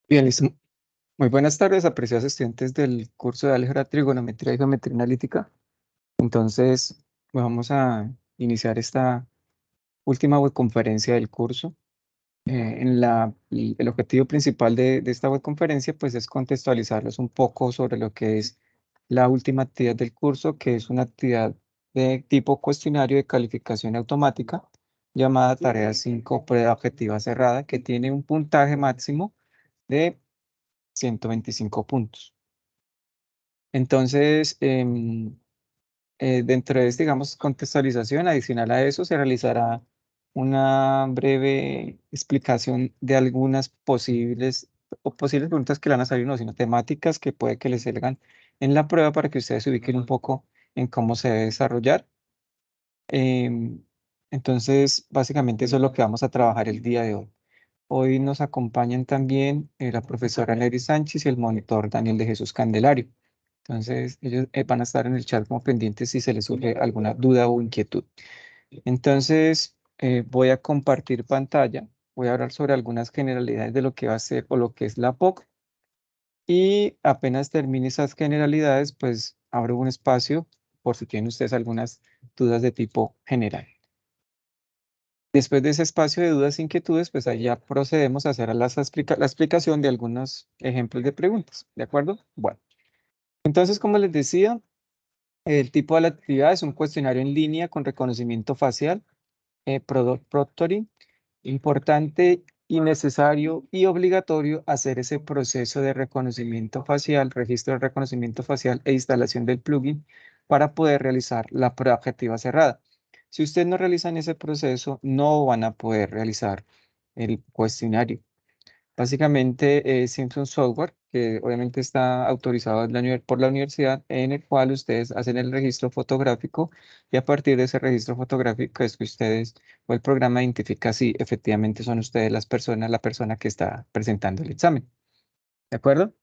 Bien, listo. Muy buenas tardes, apreciados estudiantes del curso de álgebra, trigonometría y geometría analítica. Entonces, vamos a iniciar esta última webconferencia del curso. El objetivo principal de esta webconferencia pues, es contextualizarles un poco sobre lo que es la última actividad del curso, que es una actividad de tipo cuestionario de calificación automática llamada Tarea 5 Prueba Objetiva Cerrada, que tiene un puntaje máximo de 125 puntos. Entonces, dentro de esta, digamos, contextualización adicional a eso, se realizará una breve explicación de algunas posibles preguntas que le van a salir, no, sino temáticas que puede que les salgan en la prueba para que ustedes se ubiquen un poco en cómo se debe desarrollar. Em, entonces, básicamente eso es lo que vamos a trabajar el día de hoy. Hoy nos acompañan también la profesora Nelly Sánchez y el monitor Daniel de Jesús Candelario. Entonces, ellos van a estar en el chat como pendientes si se les surge alguna duda o inquietud. Entonces, voy a compartir pantalla. Voy a hablar sobre algunas generalidades de lo que va a ser o lo que es la POC. Y apenas termine esas generalidades, pues abro un espacio por si tienen ustedes algunas dudas de tipo general. Después de ese espacio de dudas e inquietudes, pues ahí ya procedemos a hacer la explicación de algunos ejemplos de preguntas, ¿de acuerdo? Bueno, entonces, como les decía, el tipo de la actividad es un cuestionario en línea con reconocimiento facial, proctoring, importante y necesario y obligatorio hacer ese proceso de reconocimiento facial, registro de reconocimiento facial e instalación del plugin para poder realizar la prueba objetiva cerrada. Si ustedes no realizan ese proceso, no van a poder realizar el cuestionario. Básicamente es un software que obviamente está autorizado por la universidad, en el cual ustedes hacen el registro fotográfico y a partir de ese registro fotográfico es que ustedes o el programa identifica si efectivamente son ustedes la persona que está presentando el examen. ¿De acuerdo?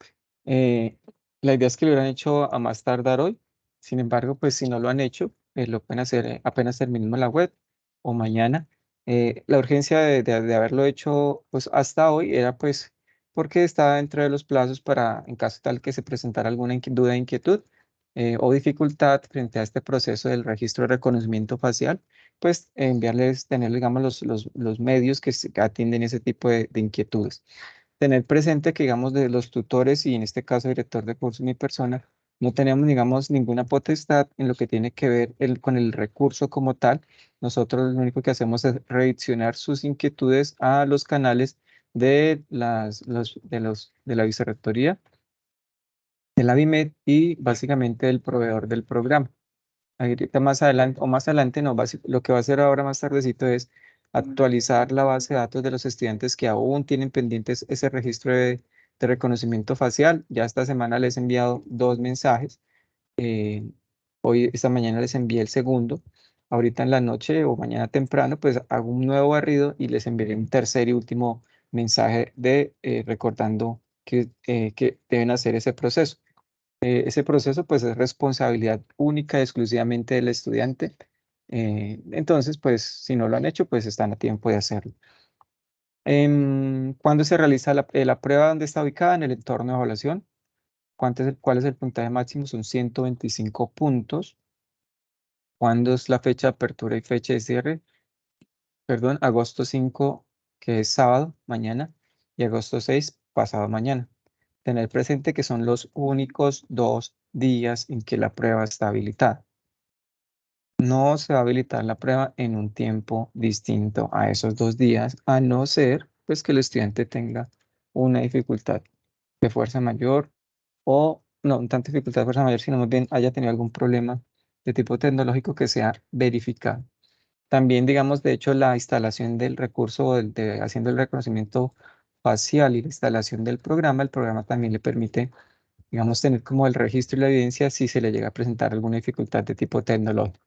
Eh, la idea es que lo hubieran hecho a más tardar hoy. Sin embargo, pues si no lo han hecho, lo pueden hacer apenas terminemos la web o mañana. La urgencia de haberlo hecho pues hasta hoy era pues porque estaba dentro de los plazos para, en caso tal que se presentara alguna duda, inquietud o dificultad frente a este proceso del registro de reconocimiento facial, pues tener, digamos, los medios que atienden ese tipo de inquietudes. Tener presente que, digamos, de los tutores y en este caso director de curso, mi persona, no tenemos, digamos, ninguna potestad en lo que tiene que ver con el recurso como tal. Nosotros lo único que hacemos es redireccionar sus inquietudes a los canales de la vicerrectoría, de la BIMED y básicamente del proveedor del programa. Ahorita más adelante, o más adelante no, lo que va a hacer ahora más tardecito es actualizar la base de datos de los estudiantes que aún tienen pendientes ese registro de reconocimiento facial. Ya esta semana les he enviado 2 mensajes. Esta mañana les envié el segundo. Ahorita en la noche o mañana temprano, pues hago un nuevo barrido y les enviaré un tercer y último mensaje recordando que deben hacer ese proceso. Ese proceso pues es responsabilidad única y exclusivamente del estudiante. Entonces, pues si no lo han hecho, pues están a tiempo de hacerlo. ¿Cuándo se realiza la prueba? ¿Dónde está ubicada? En el entorno de evaluación. ¿Cuál es el puntaje máximo? Son 125 puntos. ¿Cuándo es la fecha de apertura y fecha de cierre? Perdón, agosto 5, que es sábado, mañana, y agosto 6, pasado mañana. Tener presente que son los únicos 2 días en que la prueba está habilitada. No se va a habilitar la prueba en un tiempo distinto a esos 2 días, a no ser pues, que el estudiante tenga una dificultad de fuerza mayor o no, un tanto dificultad de fuerza mayor, sino más bien haya tenido algún problema de tipo tecnológico que sea verificado. También, digamos, de hecho, la instalación del recurso, haciendo el reconocimiento facial y la instalación del programa, el programa también le permite, digamos, tener como el registro y la evidencia si se le llega a presentar alguna dificultad de tipo tecnológico.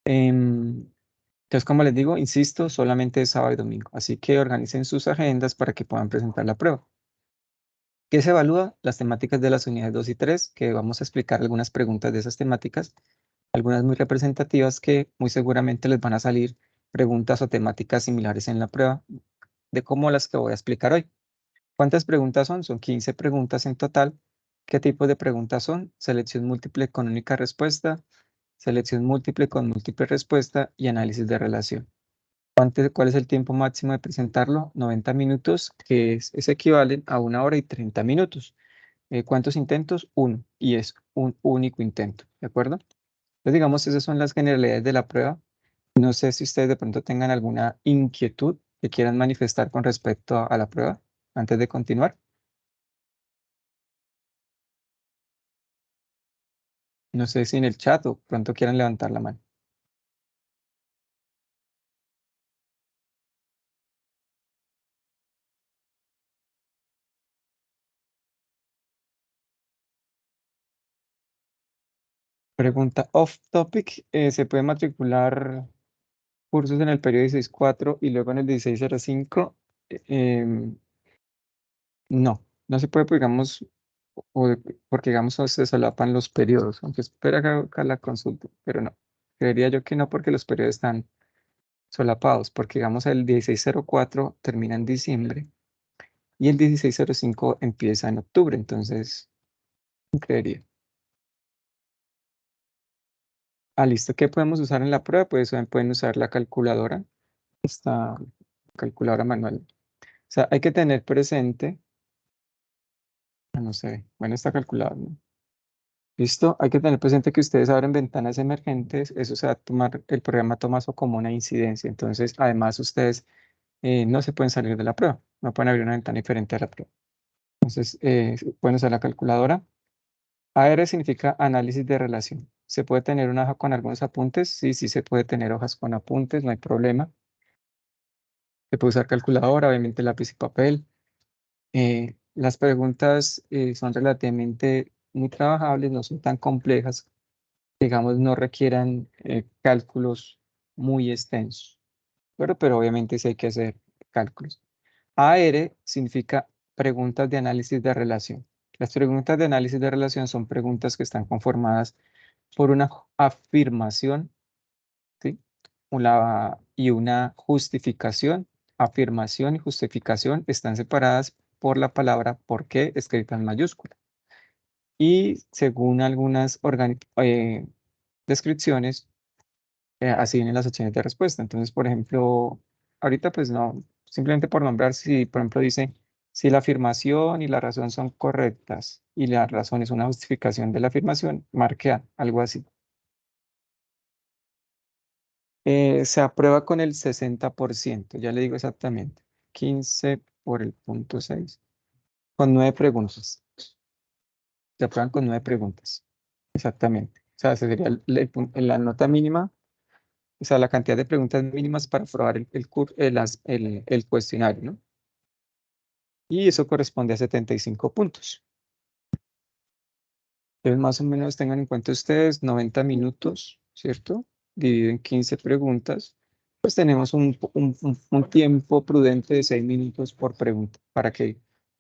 Entonces, como les digo, insisto, solamente es sábado y domingo, así que organicen sus agendas para que puedan presentar la prueba. ¿Qué se evalúa? Las temáticas de las unidades 2 y 3, que vamos a explicar algunas preguntas de esas temáticas, algunas muy representativas que muy seguramente les van a salir preguntas o temáticas similares en la prueba, de como las que voy a explicar hoy. ¿Cuántas preguntas son? Son 15 preguntas en total. ¿Qué tipo de preguntas son? Selección múltiple con única respuesta, selección múltiple con múltiple respuesta y análisis de relación. ¿Cuál es el tiempo máximo de presentarlo? 90 minutos, que es equivalente a 1 hora y 30 minutos. ¿Cuántos intentos? Uno, y es un único intento, ¿de acuerdo? Entonces, digamos, esas son las generalidades de la prueba. No sé si ustedes de pronto tengan alguna inquietud que quieran manifestar con respecto a la prueba antes de continuar. No sé si en el chat o pronto quieran levantar la mano. Pregunta off topic. ¿Se puede matricular cursos en el periodo 16.4 y luego en el 16.05? No, no se puede, pues, digamos, porque digamos se solapan los periodos, aunque espera acá la consulta, pero no. Creería yo que no, porque los periodos están solapados, porque digamos el 16.04 termina en diciembre y el 16.05 empieza en octubre, entonces creería. Ah, listo. ¿Qué podemos usar en la prueba? Pues pueden usar la calculadora, esta calculadora manual. O sea, hay que tener presente, no sé, bueno, esta calculadora, ¿no? Listo, hay que tener presente que ustedes abren ventanas emergentes, eso se va a tomar, el programa toma eso como una incidencia, entonces además ustedes no se pueden salir de la prueba, no pueden abrir una ventana diferente a la prueba. Entonces pueden usar la calculadora. AR significa análisis de relación. ¿Se puede tener una hoja con algunos apuntes? Sí, sí se puede tener hojas con apuntes, no hay problema. Se puede usar calculadora, obviamente lápiz y papel. Las preguntas son relativamente muy trabajables, no son tan complejas, digamos, no requieran cálculos muy extensos, pero obviamente sí hay que hacer cálculos. AR significa preguntas de análisis de relación. Las preguntas de análisis de relación son preguntas que están conformadas por una afirmación, ¿sí? Y una justificación. Afirmación y justificación están separadas por la palabra por qué escrita en mayúscula. Y según algunas descripciones, así vienen las opciones de respuesta. Entonces, por ejemplo, ahorita pues no, simplemente por nombrar, si por ejemplo dice, si la afirmación y la razón son correctas y la razón es una justificación de la afirmación, marque A, algo así. Se aprueba con el 60%, ya le digo exactamente, 15 por el punto 6, con 9 preguntas. Se aprueban con 9 preguntas, exactamente. O sea, ese sería la nota mínima, o sea, la cantidad de preguntas mínimas para aprobar el cuestionario, ¿no? Y eso corresponde a 75 puntos. Entonces, más o menos tengan en cuenta ustedes 90 minutos, ¿cierto? Dividido en 15 preguntas, pues tenemos un tiempo prudente de 6 minutos por pregunta, para que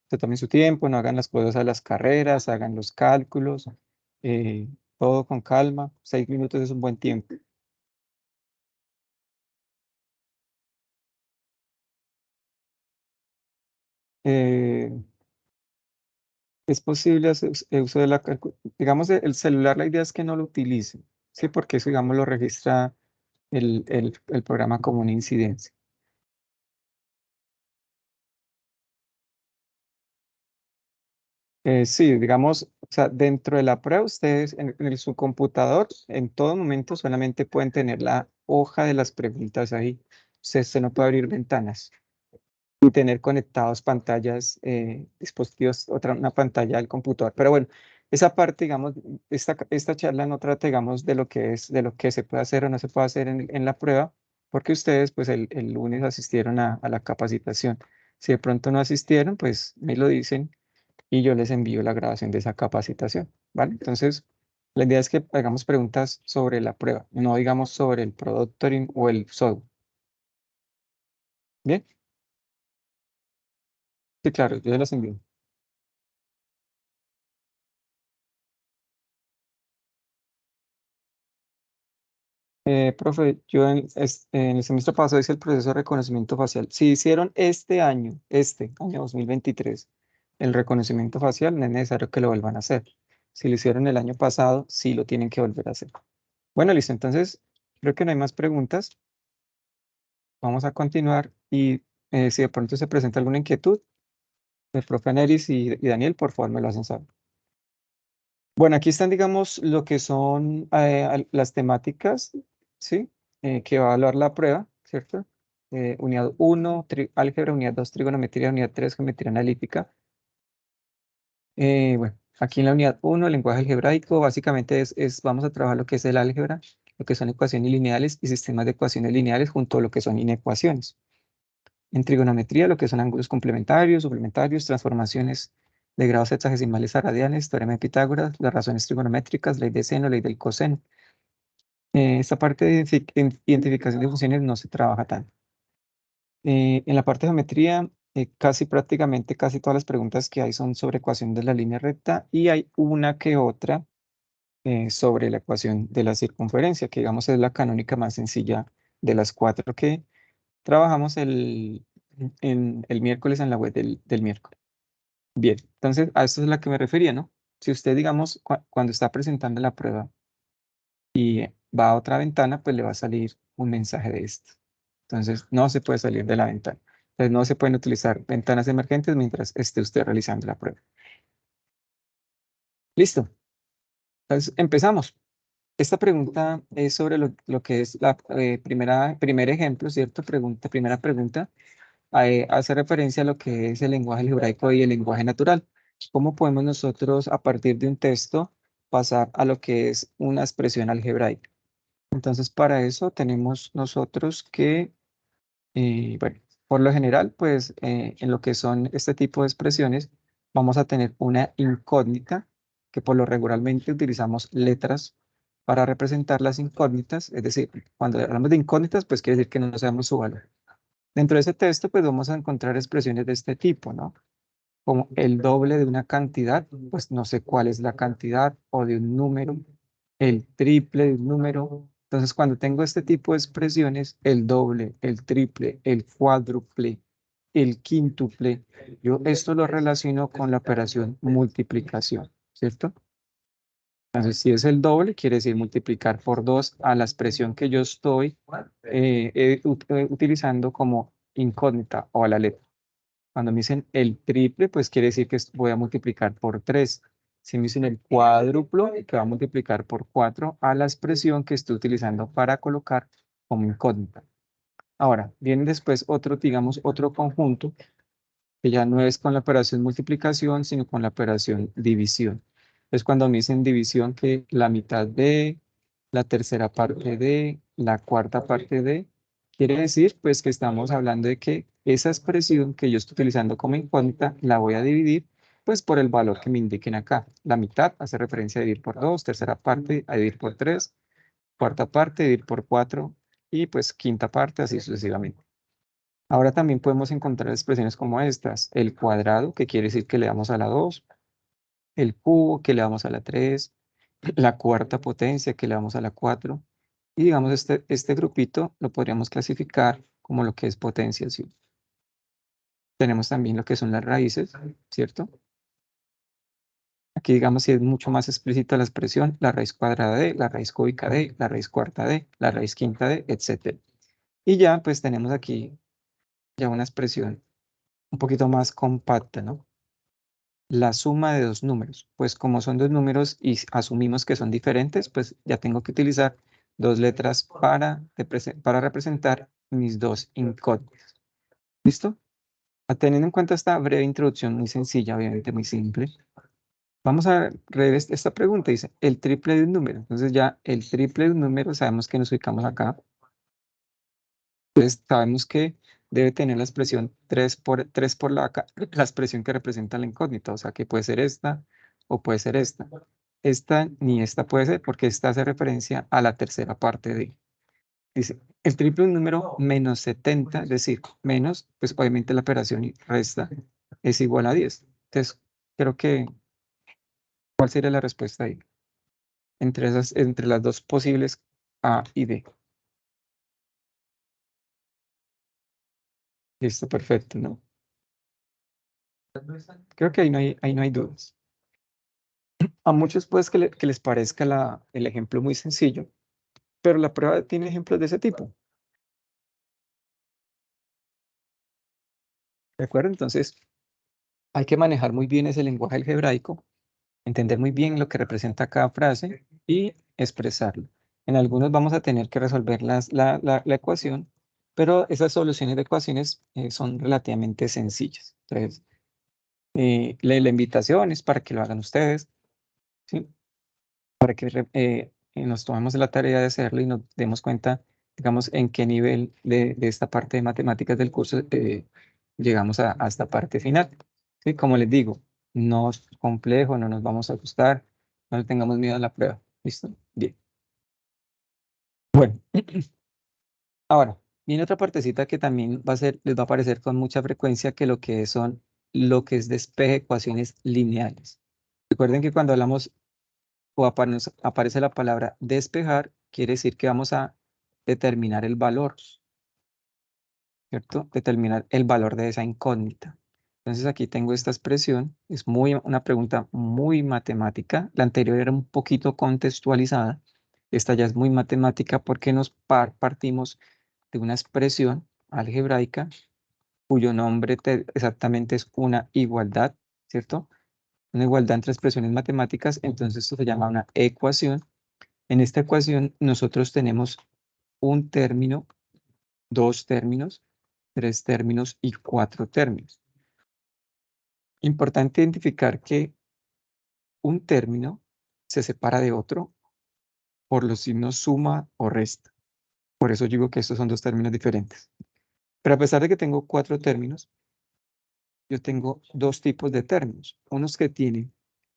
se tomen su tiempo, no hagan las cosas a las carreras, hagan los cálculos, eh, todo con calma. 6 minutos es un buen tiempo. Eh, Es posible hacer uso de la digamos, el celular, la idea es que no lo utilice, ¿sí? Porque eso, digamos, lo registra el programa como una incidencia. Sí, digamos, o sea, dentro de la prueba, ustedes su computador, en todo momento solamente pueden tener la hoja de las preguntas ahí. Usted no puede abrir ventanas y tener conectados pantallas, dispositivos, una pantalla del computador. Pero bueno, esa parte, digamos, esta charla no trata, digamos, de lo que se puede hacer o no se puede hacer en la prueba, porque ustedes, pues, el lunes asistieron a la capacitación. Si de pronto no asistieron, pues me lo dicen y yo les envío la grabación de esa capacitación, ¿vale? Entonces, la idea es que hagamos preguntas sobre la prueba, no digamos sobre el productoring o el software. ¿Bien? Sí, claro, yo se las envío. Profe, yo en el semestre pasado hice el proceso de reconocimiento facial. Si hicieron este año 2023, el reconocimiento facial, no es necesario que lo vuelvan a hacer. Si lo hicieron el año pasado, sí lo tienen que volver a hacer. Bueno, listo. Entonces, creo que no hay más preguntas. Vamos a continuar y si de pronto se presenta alguna inquietud, el profe Neris y Daniel, por favor, me lo hacen saber. Bueno, aquí están, digamos, lo que son las temáticas, ¿sí? Que va a evaluar la prueba, ¿cierto? Unidad 1, álgebra, unidad 2, trigonometría, unidad 3, geometría analítica. Bueno, aquí en la unidad 1, el lenguaje algebraico, básicamente vamos a trabajar lo que es el álgebra, lo que son ecuaciones lineales y sistemas de ecuaciones lineales junto a lo que son inecuaciones. En trigonometría, lo que son ángulos complementarios, suplementarios, transformaciones de grados sexagesimales a radianes, teorema de Pitágoras, las razones trigonométricas, ley de seno, ley del coseno. Esta parte de identificación de funciones no se trabaja tanto. En la parte de geometría, prácticamente casi todas las preguntas que hay son sobre ecuación de la línea recta y hay una que otra sobre la ecuación de la circunferencia, que digamos es la canónica más sencilla de las cuatro que trabajamos el miércoles en la web del miércoles. Bien, entonces a esto es a la que me refería, ¿no? Si usted, digamos, cuando está presentando la prueba y va a otra ventana, pues le va a salir un mensaje de esto. Entonces, no se puede salir de la ventana. Entonces, no se pueden utilizar ventanas emergentes mientras esté usted realizando la prueba. Listo. Entonces, empezamos. Esta pregunta es sobre lo que es la primer ejemplo, ¿cierto? Primera pregunta hace referencia a lo que es el lenguaje algebraico y el lenguaje natural. ¿Cómo podemos nosotros, a partir de un texto, pasar a lo que es una expresión algebraica? Entonces, para eso tenemos nosotros que, bueno, por lo general, pues en lo que son este tipo de expresiones, vamos a tener una incógnita, que por lo regularmente utilizamos letras para representar las incógnitas, es decir, cuando hablamos de incógnitas, pues quiere decir que no sabemos su valor. Dentro de ese texto, pues vamos a encontrar expresiones de este tipo, ¿no? Como el doble de una cantidad, pues no sé cuál es la cantidad, o de un número, el triple de un número. Entonces, cuando tengo este tipo de expresiones, el doble, el triple, el cuádruple, el quíntuple, yo esto lo relaciono con la operación multiplicación, ¿cierto? Entonces, si es el doble, quiere decir multiplicar por 2 a la expresión que yo estoy utilizando como incógnita o a la letra. Cuando me dicen el triple, pues quiere decir que voy a multiplicar por 3. Si me dicen el cuádruplo, que va a multiplicar por 4 a la expresión que estoy utilizando para colocar como incógnita. Ahora, viene después otro, digamos, otro conjunto que ya no es con la operación multiplicación, sino con la operación división. Es cuando me dicen división que la mitad de, la tercera parte de, la cuarta parte de, quiere decir pues que estamos hablando de que esa expresión que yo estoy utilizando como incógnita la voy a dividir pues por el valor que me indiquen acá. La mitad hace referencia a dividir por 2, tercera parte a dividir por 3, cuarta parte a dividir por 4 y pues quinta parte así sucesivamente. Ahora también podemos encontrar expresiones como estas, el cuadrado, que quiere decir que le damos a la 2, el cubo, que le damos a la 3, la cuarta potencia, que le damos a la 4, y digamos este grupito lo podríamos clasificar como lo que es potenciación. Tenemos también lo que son las raíces, ¿cierto? Aquí digamos si es mucho más explícita la expresión, la raíz cuadrada de, la raíz cúbica de, la raíz cuarta de, la raíz quinta de, etc. Y ya pues tenemos aquí ya una expresión un poquito más compacta, ¿no? La suma de dos números. Pues como son dos números y asumimos que son diferentes, pues ya tengo que utilizar dos letras para representar mis dos incógnitas. ¿Listo? Teniendo en cuenta esta breve introducción muy sencilla, obviamente muy simple, vamos a ver esta pregunta. Dice, el triple de un número. Entonces ya el triple de un número, sabemos que nos ubicamos acá. Entonces sabemos que debe tener la expresión 3 por la expresión que representa la incógnita, o sea que puede ser esta o puede ser esta. Esta ni esta puede ser porque esta hace referencia a la tercera parte de. Dice, el triple de un número menos 70, es decir, menos, pues obviamente la operación y resta es igual a 10. Entonces, creo que, ¿cuál sería la respuesta ahí? Entre las dos posibles A y D. Listo, perfecto, ¿no? Creo que ahí no hay dudas. A muchos pues que les parezca el ejemplo muy sencillo, pero la prueba tiene ejemplos de ese tipo. ¿De acuerdo? Entonces, hay que manejar muy bien ese lenguaje algebraico, entender muy bien lo que representa cada frase y expresarlo. En algunos vamos a tener que resolver la ecuación, pero esas soluciones de ecuaciones son relativamente sencillas. Entonces, la invitación es para que lo hagan ustedes, ¿sí? Para que nos tomemos la tarea de hacerlo y nos demos cuenta, digamos, en qué nivel de esta parte de matemáticas del curso llegamos a esta parte final. ¿Sí? Como les digo, no es complejo, no nos vamos a asustar, no le tengamos miedo a la prueba. ¿Listo? Bien. Bueno, ahora, viene otra partecita que también les va a aparecer con mucha frecuencia que lo que es despeje ecuaciones lineales. Recuerden que cuando hablamos o aparece la palabra despejar, quiere decir que vamos a determinar el valor, ¿cierto? Determinar el valor de esa incógnita. Entonces aquí tengo esta expresión, es una pregunta muy matemática, la anterior era un poquito contextualizada, esta ya es muy matemática porque nos partimos de una expresión algebraica cuyo nombre exactamente es una igualdad, ¿cierto? Una igualdad entre expresiones matemáticas, entonces esto se llama una ecuación. En esta ecuación nosotros tenemos un término, dos términos, tres términos y cuatro términos. Importante identificar que un término se separa de otro por los signos suma o resta. Por eso digo que estos son dos términos diferentes. Pero a pesar de que tengo cuatro términos, yo tengo dos tipos de términos. Unos que tienen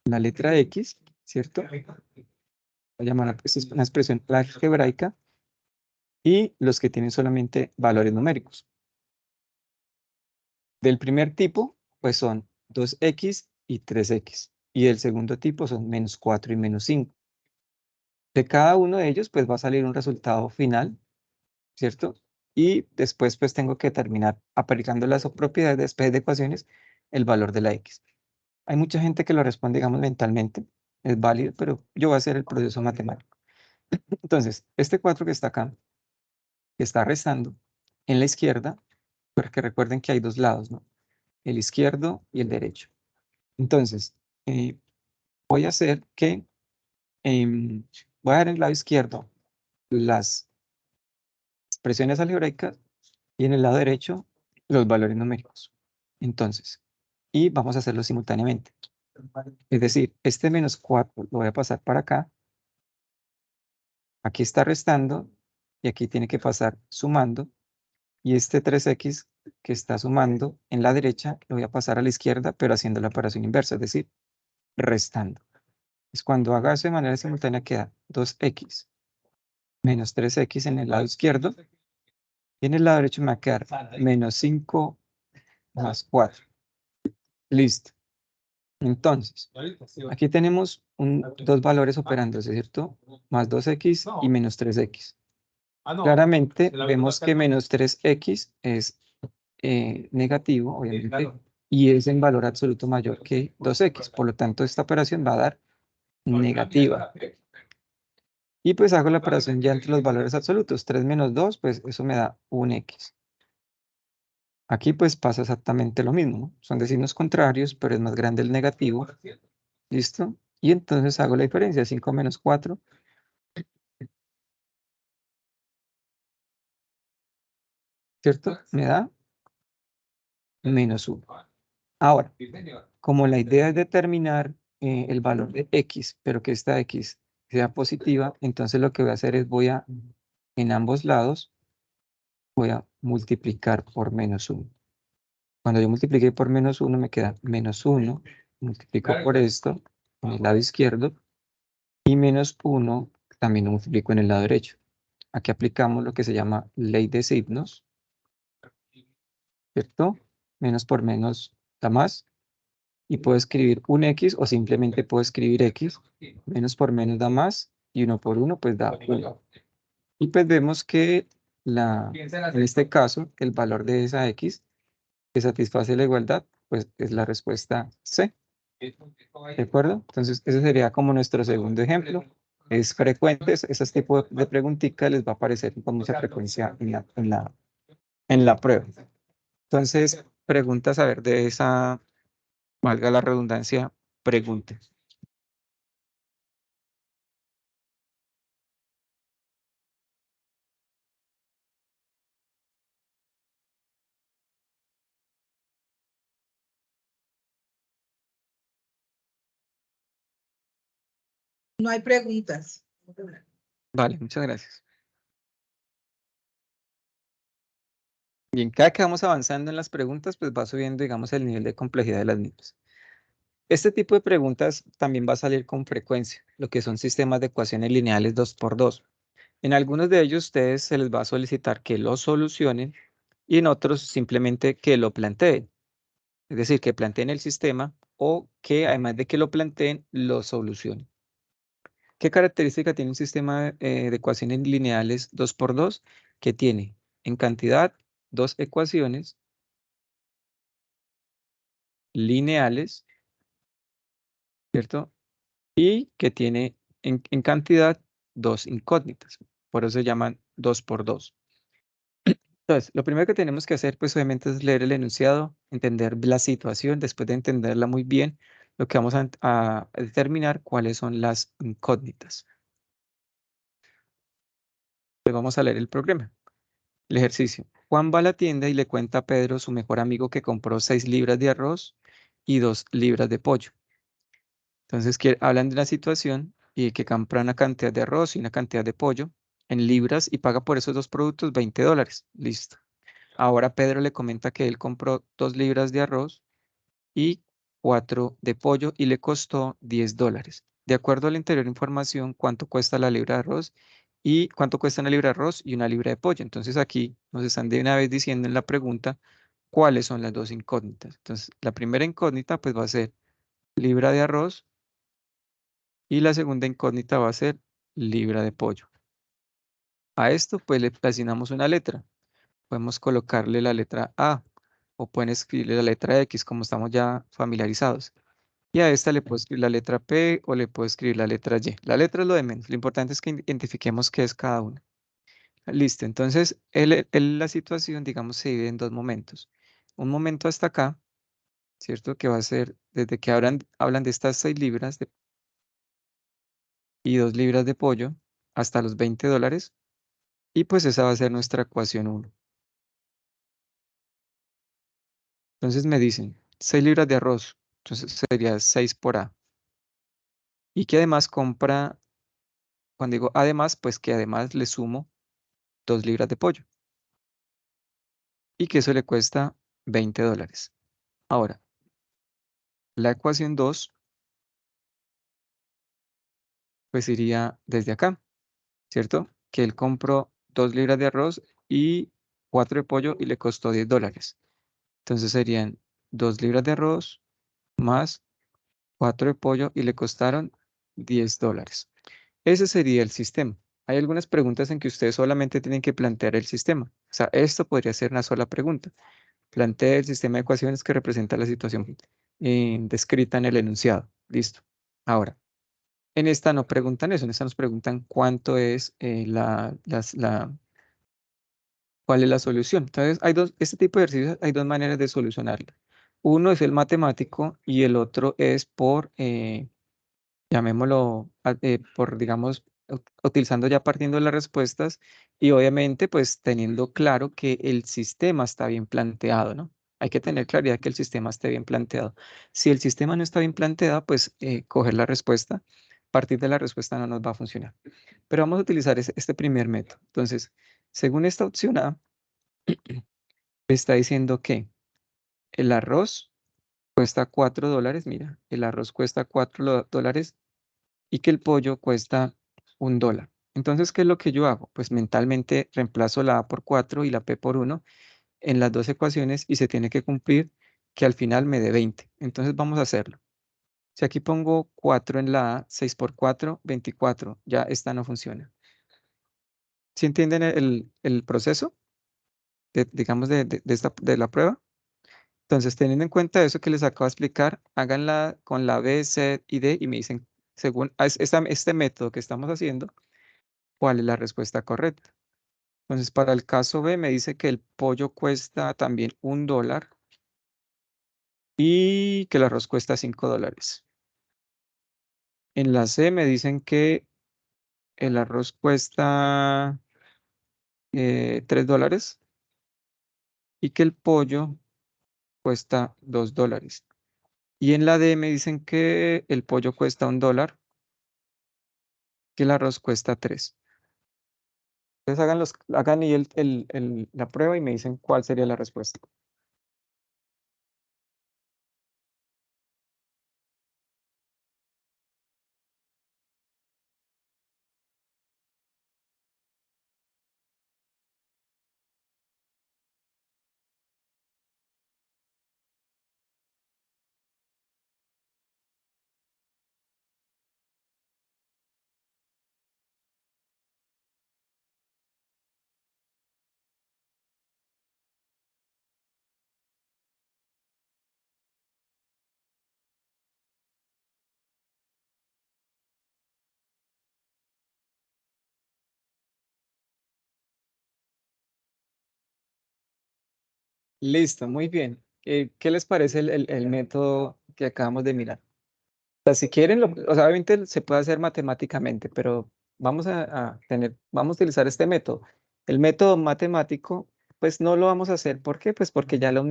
la letra X, ¿cierto? Voy a llamar esta es una expresión algebraica, y los que tienen solamente valores numéricos. Del primer tipo, pues son 2x y 3x. Y del segundo tipo son -4 y -5. De cada uno de ellos, pues va a salir un resultado final, ¿cierto? Y después, pues tengo que terminar aplicando las propiedades de espejo de ecuaciones, el valor de la x. Hay mucha gente que lo responde, digamos, mentalmente. Es válido, pero yo voy a hacer el proceso matemático. Entonces, este 4 que está acá, que está restando, en la izquierda, porque recuerden que hay dos lados, ¿no? El izquierdo y el derecho. Entonces, voy a hacer que voy a dar en el lado izquierdo las expresiones algebraicas y en el lado derecho los valores numéricos. Entonces, y vamos a hacerlo simultáneamente. Es decir, este -4 lo voy a pasar para acá. Aquí está restando y aquí tiene que pasar sumando. Y este 3x que está sumando en la derecha lo voy a pasar a la izquierda, pero haciendo la operación inversa, es decir, restando. Pues cuando haga eso de manera simultánea queda 2x menos 3x en el lado izquierdo y en el lado derecho me va a quedar -5 más 4. Listo. Entonces, aquí tenemos dos valores operándose, ¿cierto? Más 2x y menos 3x. Claramente vemos que menos 3x es negativo, obviamente, y es en valor absoluto mayor que 2x. Por lo tanto, esta operación va a dar negativa. Y pues hago la operación ya entre los valores absolutos. 3 menos 2, pues eso me da un x. Aquí pues pasa exactamente lo mismo, ¿no? Son de signos contrarios, pero es más grande el negativo. ¿Listo? Y entonces hago la diferencia. 5 menos 4, ¿cierto? Me da -1. Ahora, como la idea es determinar el valor de x, pero que esta x sea positiva, entonces lo que voy a hacer es en ambos lados, voy a multiplicar por -1. Cuando yo multiplique por -1 me queda -1, multiplico por esto en el lado izquierdo y -1 también lo multiplico en el lado derecho. Aquí aplicamos lo que se llama ley de signos, ¿cierto? Menos por menos da más. Y puedo escribir un x o simplemente puedo escribir x. Menos por menos da más y 1 por 1 pues da 1. Y pues vemos que en este caso el valor de esa x que satisface la igualdad, pues es la respuesta C. ¿De acuerdo? Entonces, ese sería como nuestro segundo ejemplo. Es frecuente, ese tipo de preguntitas les va a aparecer con mucha frecuencia en la prueba. Entonces, preguntas, a ver, de esa, valga la redundancia, pregunta. No hay preguntas. Vale, muchas gracias. Bien, cada que vamos avanzando en las preguntas, pues va subiendo, digamos, el nivel de complejidad de las mismas. Este tipo de preguntas también va a salir con frecuencia, lo que son sistemas de ecuaciones lineales 2x2. En algunos de ellos ustedes se les va a solicitar que lo solucionen y en otros simplemente que lo planteen. Es decir, que planteen el sistema o que además de que lo planteen, lo solucionen. ¿Qué característica tiene un sistema de ecuaciones lineales 2x2? Que tiene en cantidad dos ecuaciones lineales, ¿cierto? Y que tiene en cantidad dos incógnitas. Por eso se llaman 2x2. Entonces, lo primero que tenemos que hacer, pues obviamente es leer el enunciado, entender la situación. Después de entenderla muy bien, lo que vamos a determinar cuáles son las incógnitas. Pues vamos a leer el programa, el ejercicio. Juan va a la tienda y le cuenta a Pedro, su mejor amigo, que compró 6 libras de arroz y 2 libras de pollo. Entonces, hablan de la situación y que compra una cantidad de arroz y una cantidad de pollo en libras y paga por esos dos productos $20. Listo. Ahora Pedro le comenta que él compró 2 libras de arroz y 4 de pollo y le costó $10. De acuerdo a la anterior información, ¿cuánto cuesta la libra de arroz y cuánto cuesta una libra de arroz y una libra de pollo? Entonces aquí nos están de una vez diciendo en la pregunta cuáles son las dos incógnitas. Entonces, la primera incógnita pues va a ser libra de arroz y la segunda incógnita va a ser libra de pollo. A esto pues le asignamos una letra. Podemos colocarle la letra A o pueden escribirle la letra X como estamos ya familiarizados. Y a esta le puedo escribir la letra P o le puedo escribir la letra Y. La letra es lo de menos. Lo importante es que identifiquemos qué es cada una. Listo. Entonces, la situación, digamos, se divide en dos momentos. Un momento hasta acá, ¿cierto? Que va a ser desde que hablan de estas 6 libras y 2 libras de pollo hasta los $20. Y pues esa va a ser nuestra ecuación 1. Entonces me dicen 6 libras de arroz. Entonces sería 6 por A. Y que además compra, cuando digo además, pues que además le sumo 2 libras de pollo. Y que eso le cuesta $20. Ahora, la ecuación 2, pues iría desde acá, ¿cierto? Que él compró 2 libras de arroz y 4 de pollo y le costó $10. Entonces serían 2 libras de arroz más 4 de pollo y le costaron $10. Ese sería el sistema. Hay algunas preguntas en que ustedes solamente tienen que plantear el sistema. O sea, esto podría ser una sola pregunta. Plantea el sistema de ecuaciones que representa la situación descrita en el enunciado. Listo. Ahora, en esta no preguntan eso, en esta nos preguntan cuánto es cuál es la solución. Entonces, este tipo de ejercicios hay dos maneras de solucionarlo. Uno es el matemático y el otro es llamémoslo, por, digamos, utilizando ya partiendo de las respuestas y obviamente pues teniendo claro que el sistema está bien planteado, ¿no? Hay que tener claridad que el sistema esté bien planteado. Si el sistema no está bien planteado, pues coger la respuesta, partir de la respuesta no nos va a funcionar. Pero vamos a utilizar este primer método. Entonces, según esta opción A, está diciendo que el arroz cuesta $4, mira, el arroz cuesta $4 y que el pollo cuesta $1. Entonces, ¿qué es lo que yo hago? Pues mentalmente reemplazo la A por 4 y la P por 1 en las dos ecuaciones y se tiene que cumplir que al final me dé 20. Entonces vamos a hacerlo. Si aquí pongo 4 en la A, 6 por 4, 24. Ya esta no funciona. ¿Sí entienden el proceso, digamos, de la prueba? Entonces, teniendo en cuenta eso que les acabo de explicar, háganla con la B, C y D y me dicen, según este método que estamos haciendo, cuál es la respuesta correcta. Entonces, para el caso B me dice que el pollo cuesta también $1 y que el arroz cuesta $5. En la C me dicen que el arroz cuesta $3 y que el pollo cuesta $2. Y en la D me dicen que el pollo cuesta $1, que el arroz cuesta 3. Entonces hagan ahí la prueba y me dicen cuál sería la respuesta. Listo, muy bien. ¿Qué les parece el método que acabamos de mirar? O sea, si quieren, o sea, obviamente se puede hacer matemáticamente, pero vamos a utilizar este método. El método matemático, pues no lo vamos a hacer. ¿Por qué? Pues porque ya lo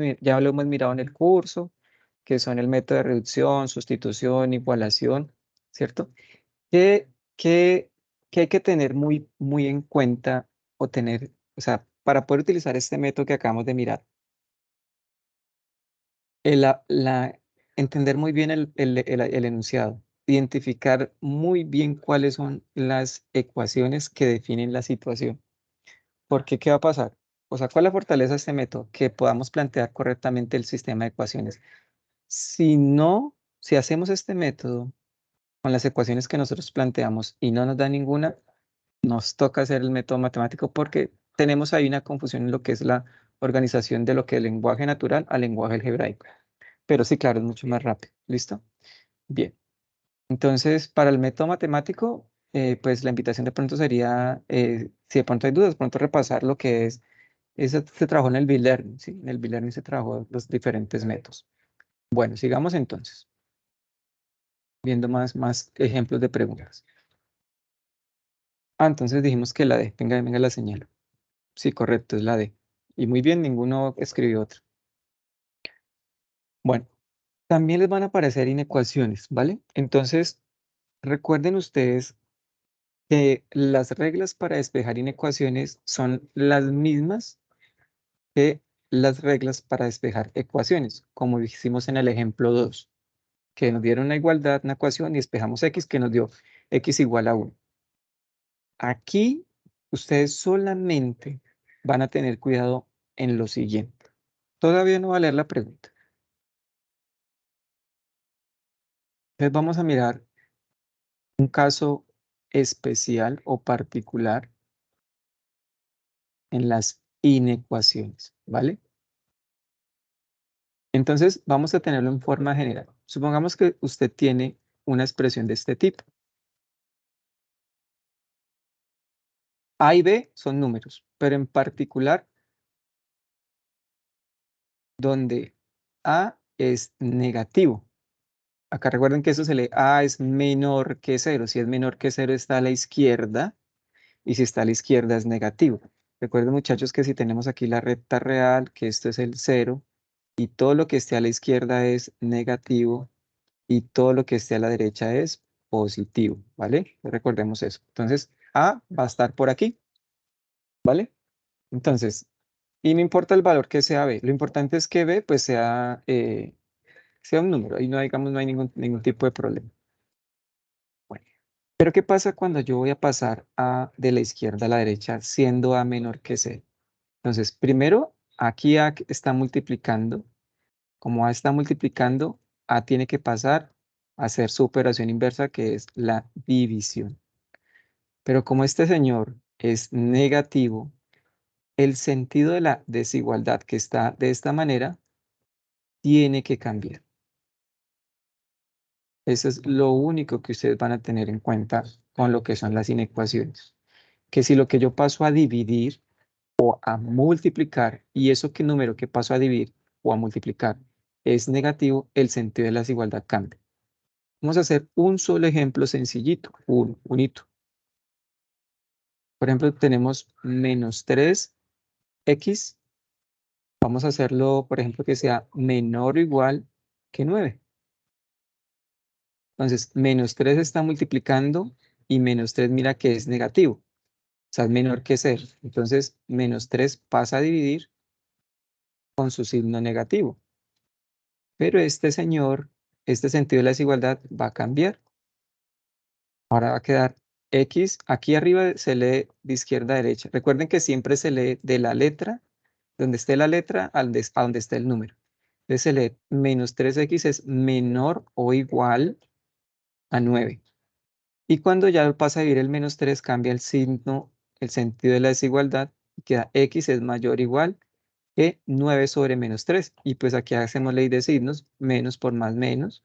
hemos mirado en el curso, que son el método de reducción, sustitución, igualación, ¿cierto? ¿Qué, qué, qué hay que tener muy, muy en cuenta o sea, para poder utilizar este método que acabamos de mirar? el, la, la- Entender muy bien el enunciado, identificar muy bien cuáles son las ecuaciones que definen la situación. Porque, ¿qué va a pasar? O sea, ¿cuál es la fortaleza de este método? Que podamos plantear correctamente el sistema de ecuaciones. Si hacemos este método con las ecuaciones que nosotros planteamos y no nos da ninguna, nos toca hacer el método matemático porque tenemos ahí una confusión en lo que es la organización de lo que es el lenguaje natural al lenguaje algebraico. Pero sí, claro, es mucho más rápido. ¿Listo? Bien. Entonces, para el método matemático, pues la invitación de pronto sería, si de pronto hay dudas, de pronto repasar lo que es, eso se trabajó en el B-Learning, ¿sí? En el B-Learning se trabajó los diferentes métodos. Bueno, sigamos entonces, viendo más ejemplos de preguntas. Entonces dijimos que la D, venga la señal. Sí, correcto, es la D. Y muy bien, ninguno escribió otra. Bueno, también les van a aparecer inecuaciones, ¿vale? Entonces, recuerden ustedes que las reglas para despejar inecuaciones son las mismas que las reglas para despejar ecuaciones, como hicimos en el ejemplo 2, que nos dieron una igualdad, una ecuación y despejamos x que nos dio x igual a 1. Aquí ustedes solamente van a tener cuidado en lo siguiente. Todavía no va a leer la pregunta. Entonces vamos a mirar un caso especial o particular en las inecuaciones, ¿vale? Entonces, vamos a tenerlo en forma general. Supongamos que usted tiene una expresión de este tipo. A y B son números, pero en particular donde A es negativo. Acá recuerden que eso se lee A es menor que 0. Si es menor que 0 está a la izquierda y si está a la izquierda es negativo. Recuerden, muchachos, que si tenemos aquí la recta real, que esto es el 0 y todo lo que esté a la izquierda es negativo y todo lo que esté a la derecha es positivo, ¿vale? Recordemos eso. Entonces, A va a estar por aquí, ¿vale? Entonces, y no importa el valor que sea B, lo importante es que B pues sea un número y no digamos no hay ningún tipo de problema. Bueno, pero ¿qué pasa cuando yo voy a pasar A de la izquierda a la derecha siendo A menor que C? Entonces, primero, aquí A está multiplicando. Como A está multiplicando, A tiene que pasar a hacer su operación inversa, que es la división. Pero como este señor es negativo, el sentido de la desigualdad que está de esta manera tiene que cambiar. Eso es lo único que ustedes van a tener en cuenta con lo que son las inecuaciones. Que si lo que yo paso a dividir o a multiplicar, y eso que número que paso a dividir o a multiplicar es negativo, el sentido de la desigualdad cambia. Vamos a hacer un solo ejemplo sencillito, unito. Por ejemplo, tenemos menos 3x. Vamos a hacerlo, por ejemplo, que sea menor o igual que 9. Entonces, menos 3 está multiplicando y menos 3 mira que es negativo. O sea, es menor que 0. Entonces, menos 3 pasa a dividir con su signo negativo. Pero este señor, este sentido de la desigualdad va a cambiar. Ahora va a quedar x. Aquí arriba se lee de izquierda a derecha. Recuerden que siempre se lee de la letra, donde esté la letra, a donde esté el número. Entonces se lee menos 3x es menor o igual a 9. Y cuando ya pasa a dividir el menos 3, cambia el signo, el sentido de la desigualdad, y queda x es mayor o igual que 9 sobre menos 3. Y pues aquí hacemos ley de signos, menos por más menos,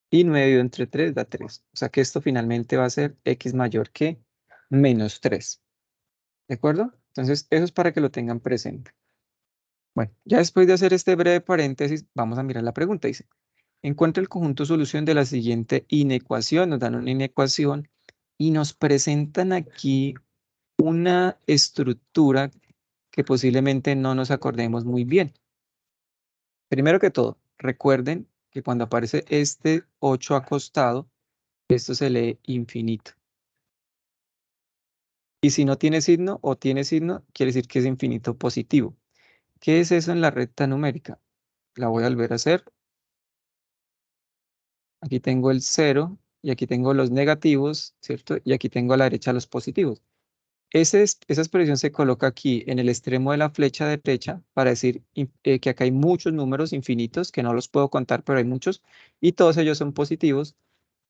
y 9 dividido entre 3 da 3. O sea que esto finalmente va a ser x mayor que menos 3. ¿De acuerdo? Entonces, eso es para que lo tengan presente. Bueno, ya después de hacer este breve paréntesis, vamos a mirar la pregunta. Dice, encuentra el conjunto solución de la siguiente inecuación. Nos dan una inecuación y nos presentan aquí una estructura que posiblemente no nos acordemos muy bien. Primero que todo, recuerden que cuando aparece este 8 acostado, esto se lee infinito. Y si no tiene signo o tiene signo, quiere decir que es infinito positivo. ¿Qué es eso en la recta numérica? La voy a volver a hacer. Aquí tengo el 0 y aquí tengo los negativos, ¿cierto? Y aquí tengo a la derecha los positivos. Esa expresión se coloca aquí en el extremo de la flecha derecha para decir que acá hay muchos números infinitos, que no los puedo contar, pero hay muchos, y todos ellos son positivos.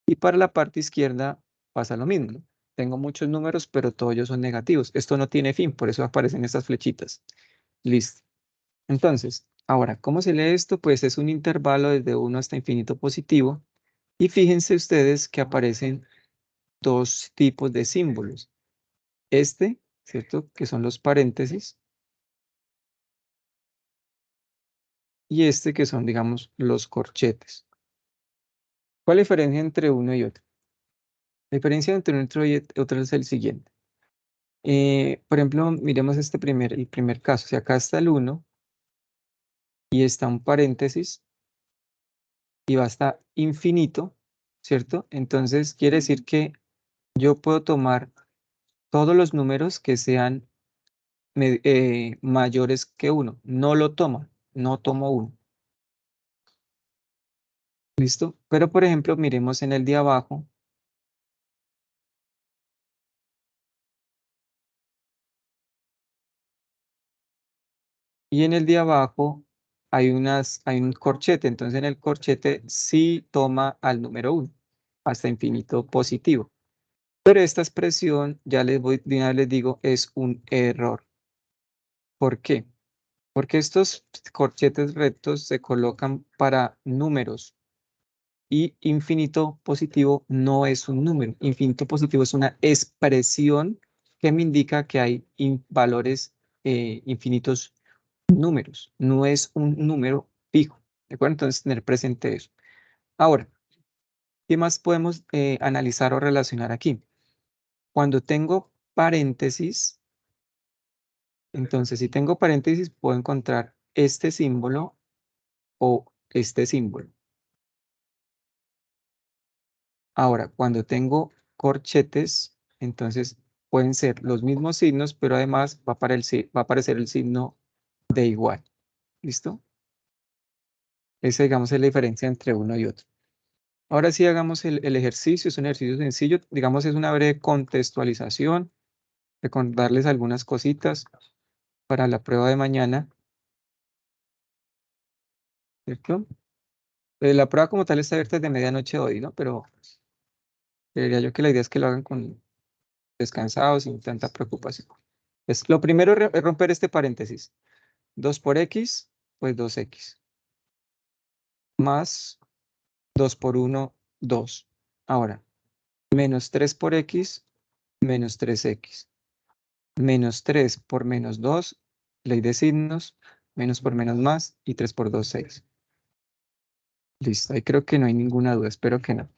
Y para la parte izquierda pasa lo mismo, ¿no? Tengo muchos números, pero todos ellos son negativos. Esto no tiene fin, por eso aparecen estas flechitas. Listo. Entonces, ahora, ¿cómo se lee esto? Pues es un intervalo desde 1 hasta infinito positivo. Y fíjense ustedes que aparecen dos tipos de símbolos. Este, ¿cierto? Que son los paréntesis. Y este que son, digamos, los corchetes. ¿Cuál es la diferencia entre uno y otro? La diferencia entre uno y otro es el siguiente. Por ejemplo, miremos el primer caso. Si acá está el 1 y está un paréntesis y va hasta infinito, ¿cierto? Entonces quiere decir que yo puedo tomar todos los números que sean mayores que 1. No lo toma, no tomo 1. ¿Listo? Pero por ejemplo, miremos en el de abajo. Y en el de abajo hay un corchete. Entonces en el corchete sí toma al número 1 hasta infinito positivo. Pero esta expresión, ya de una vez les digo, es un error. ¿Por qué? Porque estos corchetes rectos se colocan para números y infinito positivo no es un número. Infinito positivo es una expresión que me indica que hay valores infinitos números. No es un número fijo. ¿De acuerdo? Entonces, tener presente eso. Ahora, ¿qué más podemos analizar o relacionar aquí? Cuando tengo paréntesis, entonces si tengo paréntesis puedo encontrar este símbolo o este símbolo. Ahora, cuando tengo corchetes, entonces pueden ser los mismos signos, pero además va a aparecer el signo de igual. ¿Listo? Esa, digamos, es la diferencia entre uno y otro. Ahora sí hagamos el ejercicio, es un ejercicio sencillo, digamos, es una breve contextualización, recordarles algunas cositas para la prueba de mañana, ¿cierto? La prueba como tal está abierta desde medianoche hoy, ¿no? Pero creería yo que la idea es que lo hagan con descansados, sin tanta preocupación. Lo primero es romper este paréntesis. 2 por x, pues 2x. más 2 por 1, 2. Ahora, menos 3 por x, menos 3x. Menos 3 por menos 2, ley de signos, menos por menos más, y 3 por 2, 6. Listo, ahí creo que no hay ninguna duda, espero que no.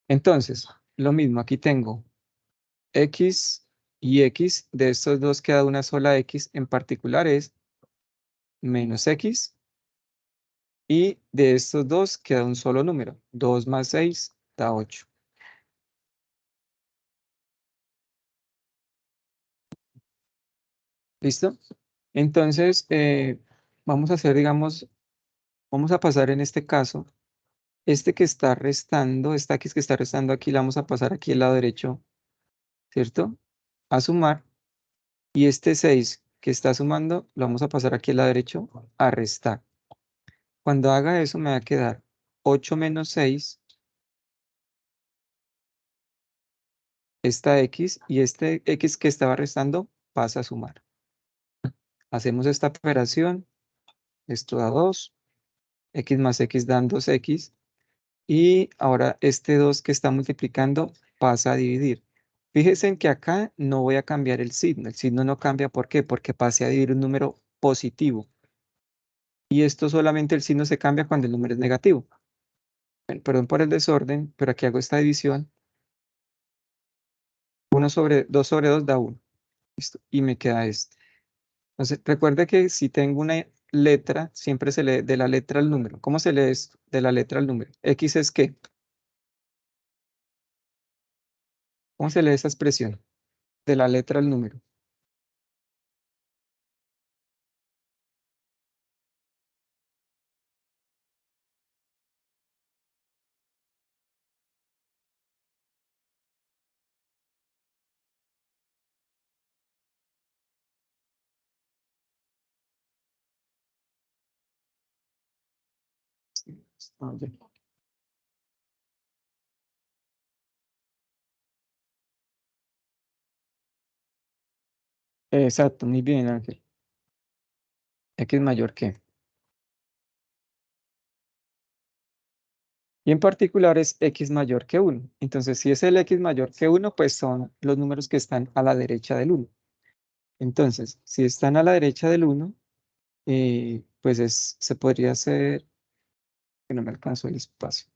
Entonces, lo mismo, aquí tengo x y x, de estos dos queda una sola x, en particular es menos x, y de estos dos queda un solo número, 2 más 6 da 8. ¿Listo? Entonces, vamos a hacer, digamos, vamos a pasar en este caso, este que está restando, esta x que está restando aquí, la vamos a pasar aquí al lado derecho, ¿cierto? A sumar, y este 6 que está sumando, lo vamos a pasar aquí al lado derecho a restar. Cuando haga eso me va a quedar 8 menos 6, esta x, y este x que estaba restando pasa a sumar. Hacemos esta operación, esto da 2, x más x dan 2x, y ahora este 2 que está multiplicando pasa a dividir. Fíjense en que acá no voy a cambiar el signo no cambia, ¿por qué? Porque pase a dividir un número positivo. Y esto solamente el signo se cambia cuando el número es negativo. Perdón por el desorden, pero aquí hago esta división. 2 sobre 2 da 1. Listo. Y me queda este. Entonces, recuerde que si tengo una letra, siempre se lee de la letra al número. ¿Cómo se lee esto? De la letra al número. X es ¿qué? ¿Cómo se lee esa expresión? De la letra al número. Ah, ya. Exacto, muy bien, Ángel. X mayor que. Y en particular es X mayor que 1. Entonces, si es el X mayor que 1, pues son los números que están a la derecha del 1. Entonces, si están a la derecha del 1, pues se podría hacer, que no me alcanzó el espacio.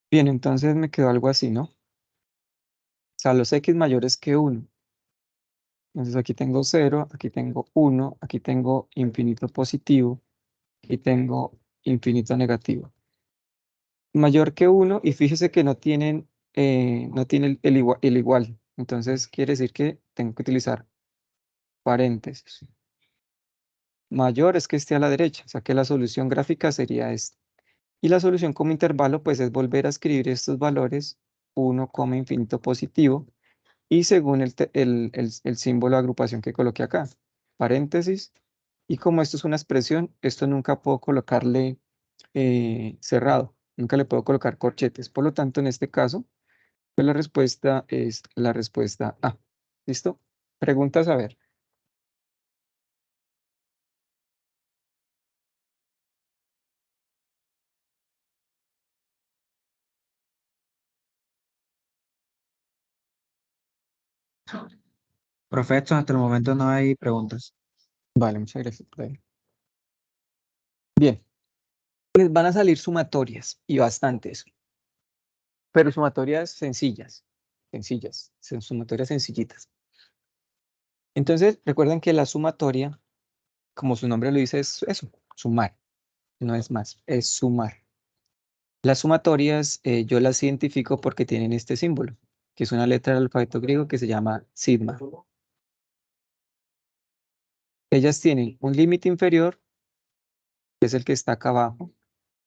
Bien, entonces me quedó algo así, ¿no? O sea, los X mayores que 1. Entonces aquí tengo 0, aquí tengo 1, aquí tengo infinito positivo y tengo infinito negativo. Mayor que 1, y fíjese que no tiene el igual. Entonces quiere decir que tengo que utilizar paréntesis. Mayor es que esté a la derecha, o sea que la solución gráfica sería esta. Y la solución como intervalo pues es volver a escribir estos valores, 1, infinito positivo, y según el símbolo de agrupación que coloqué acá, paréntesis, y como esto es una expresión, esto nunca puedo colocarle cerrado, nunca le puedo colocar corchetes, por lo tanto en este caso, pues la respuesta es la respuesta A. ¿Listo? Preguntas a ver. Perfecto, hasta el momento no hay preguntas. Vale, muchas gracias por ahí. Bien, les van a salir sumatorias y bastantes, pero sumatorias sencillas, son sumatorias sencillitas. Entonces, recuerden que la sumatoria, como su nombre lo dice, es eso, sumar, no es más, es sumar. Las sumatorias yo las identifico porque tienen este símbolo, que es una letra del alfabeto griego que se llama sigma. Ellas tienen un límite inferior, que es el que está acá abajo,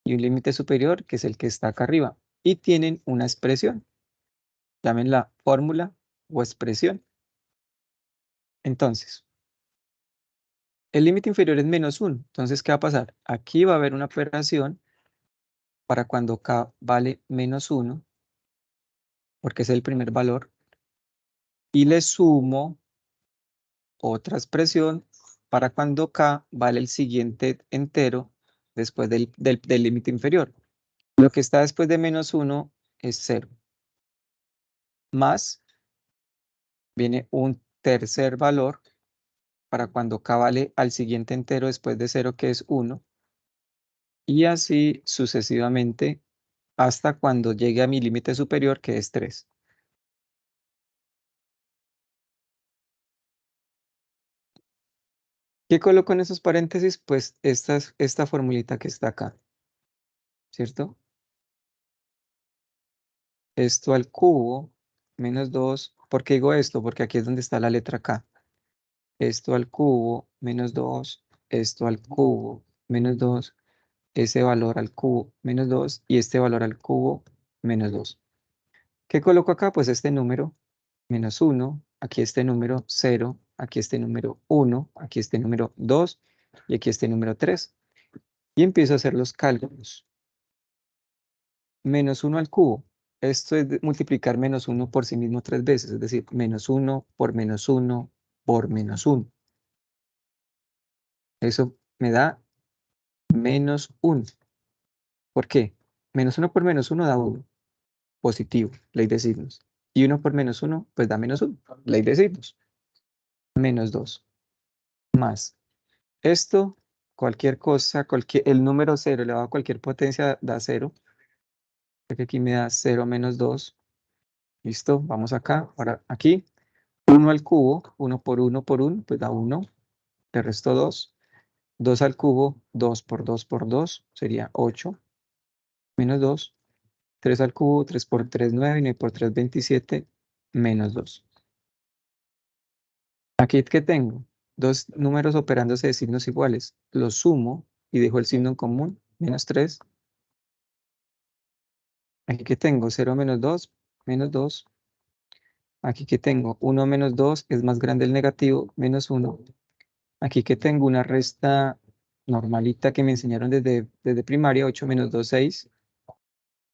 y un límite superior, que es el que está acá arriba, y tienen una expresión, llámenla fórmula o expresión. Entonces, el límite inferior es -1, entonces, ¿qué va a pasar? Aquí va a haber una operación para cuando K vale menos 1, porque es el primer valor, y le sumo otra expresión para cuando K vale el siguiente entero después del límite inferior. Lo que está después de menos 1 es 0. Más viene un tercer valor para cuando K vale al siguiente entero después de 0, que es 1. Y así sucesivamente hasta cuando llegue a mi límite superior, que es 3. ¿Qué coloco en esos paréntesis? Pues esta formulita que está acá, ¿cierto? Esto al cubo menos 2. ¿Por qué digo esto? Porque aquí es donde está la letra K. Esto al cubo menos 2, esto al cubo menos 2, ese valor al cubo menos 2 y este valor al cubo menos 2. ¿Qué coloco acá? Pues este número menos 1, aquí este número 0, aquí este número 1, aquí este número 2 y aquí este número 3. Y empiezo a hacer los cálculos. Menos 1 al cubo. Esto es multiplicar menos 1 por sí mismo 3 veces, es decir, menos 1 por menos 1 por menos 1. Eso me da menos 1. ¿Por qué? Menos 1 por menos 1 da 1. Positivo, ley de signos. Y 1 por menos 1, pues da menos 1, ley de signos. Menos 2. Más. Esto, cualquier cosa, el número 0 elevado a cualquier potencia da 0. Porque aquí me da 0 menos 2. Listo, vamos acá. Ahora aquí, 1 al cubo, 1 por 1 por 1, pues da 1. Le resto 2. 2 al cubo, 2 por 2 por 2, sería 8. Menos 2. 3 al cubo, 3 por 3, 9, y 9 por 3, 27, menos 2. Aquí, ¿qué tengo? Dos números operándose de signos iguales. Los sumo y dejo el signo en común, menos 3. Aquí que tengo 0 menos 2, menos 2. Aquí que tengo 1 menos 2, es más grande el negativo, menos 1. Aquí que tengo una resta normalita que me enseñaron desde primaria, 8 menos 2, 6.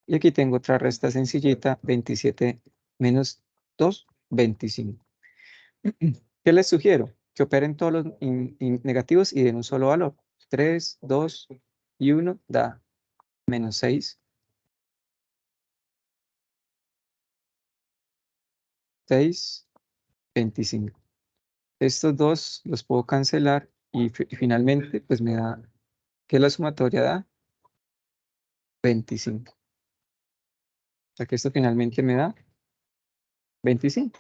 Y aquí tengo otra resta sencillita, 27 menos 2, 25. ¿Qué les sugiero? Que operen todos los negativos y den un solo valor. 3, 2 y 1 da menos 6. 6, 25. Estos dos los puedo cancelar y finalmente pues me da que la sumatoria da 25. O sea que esto finalmente me da 25.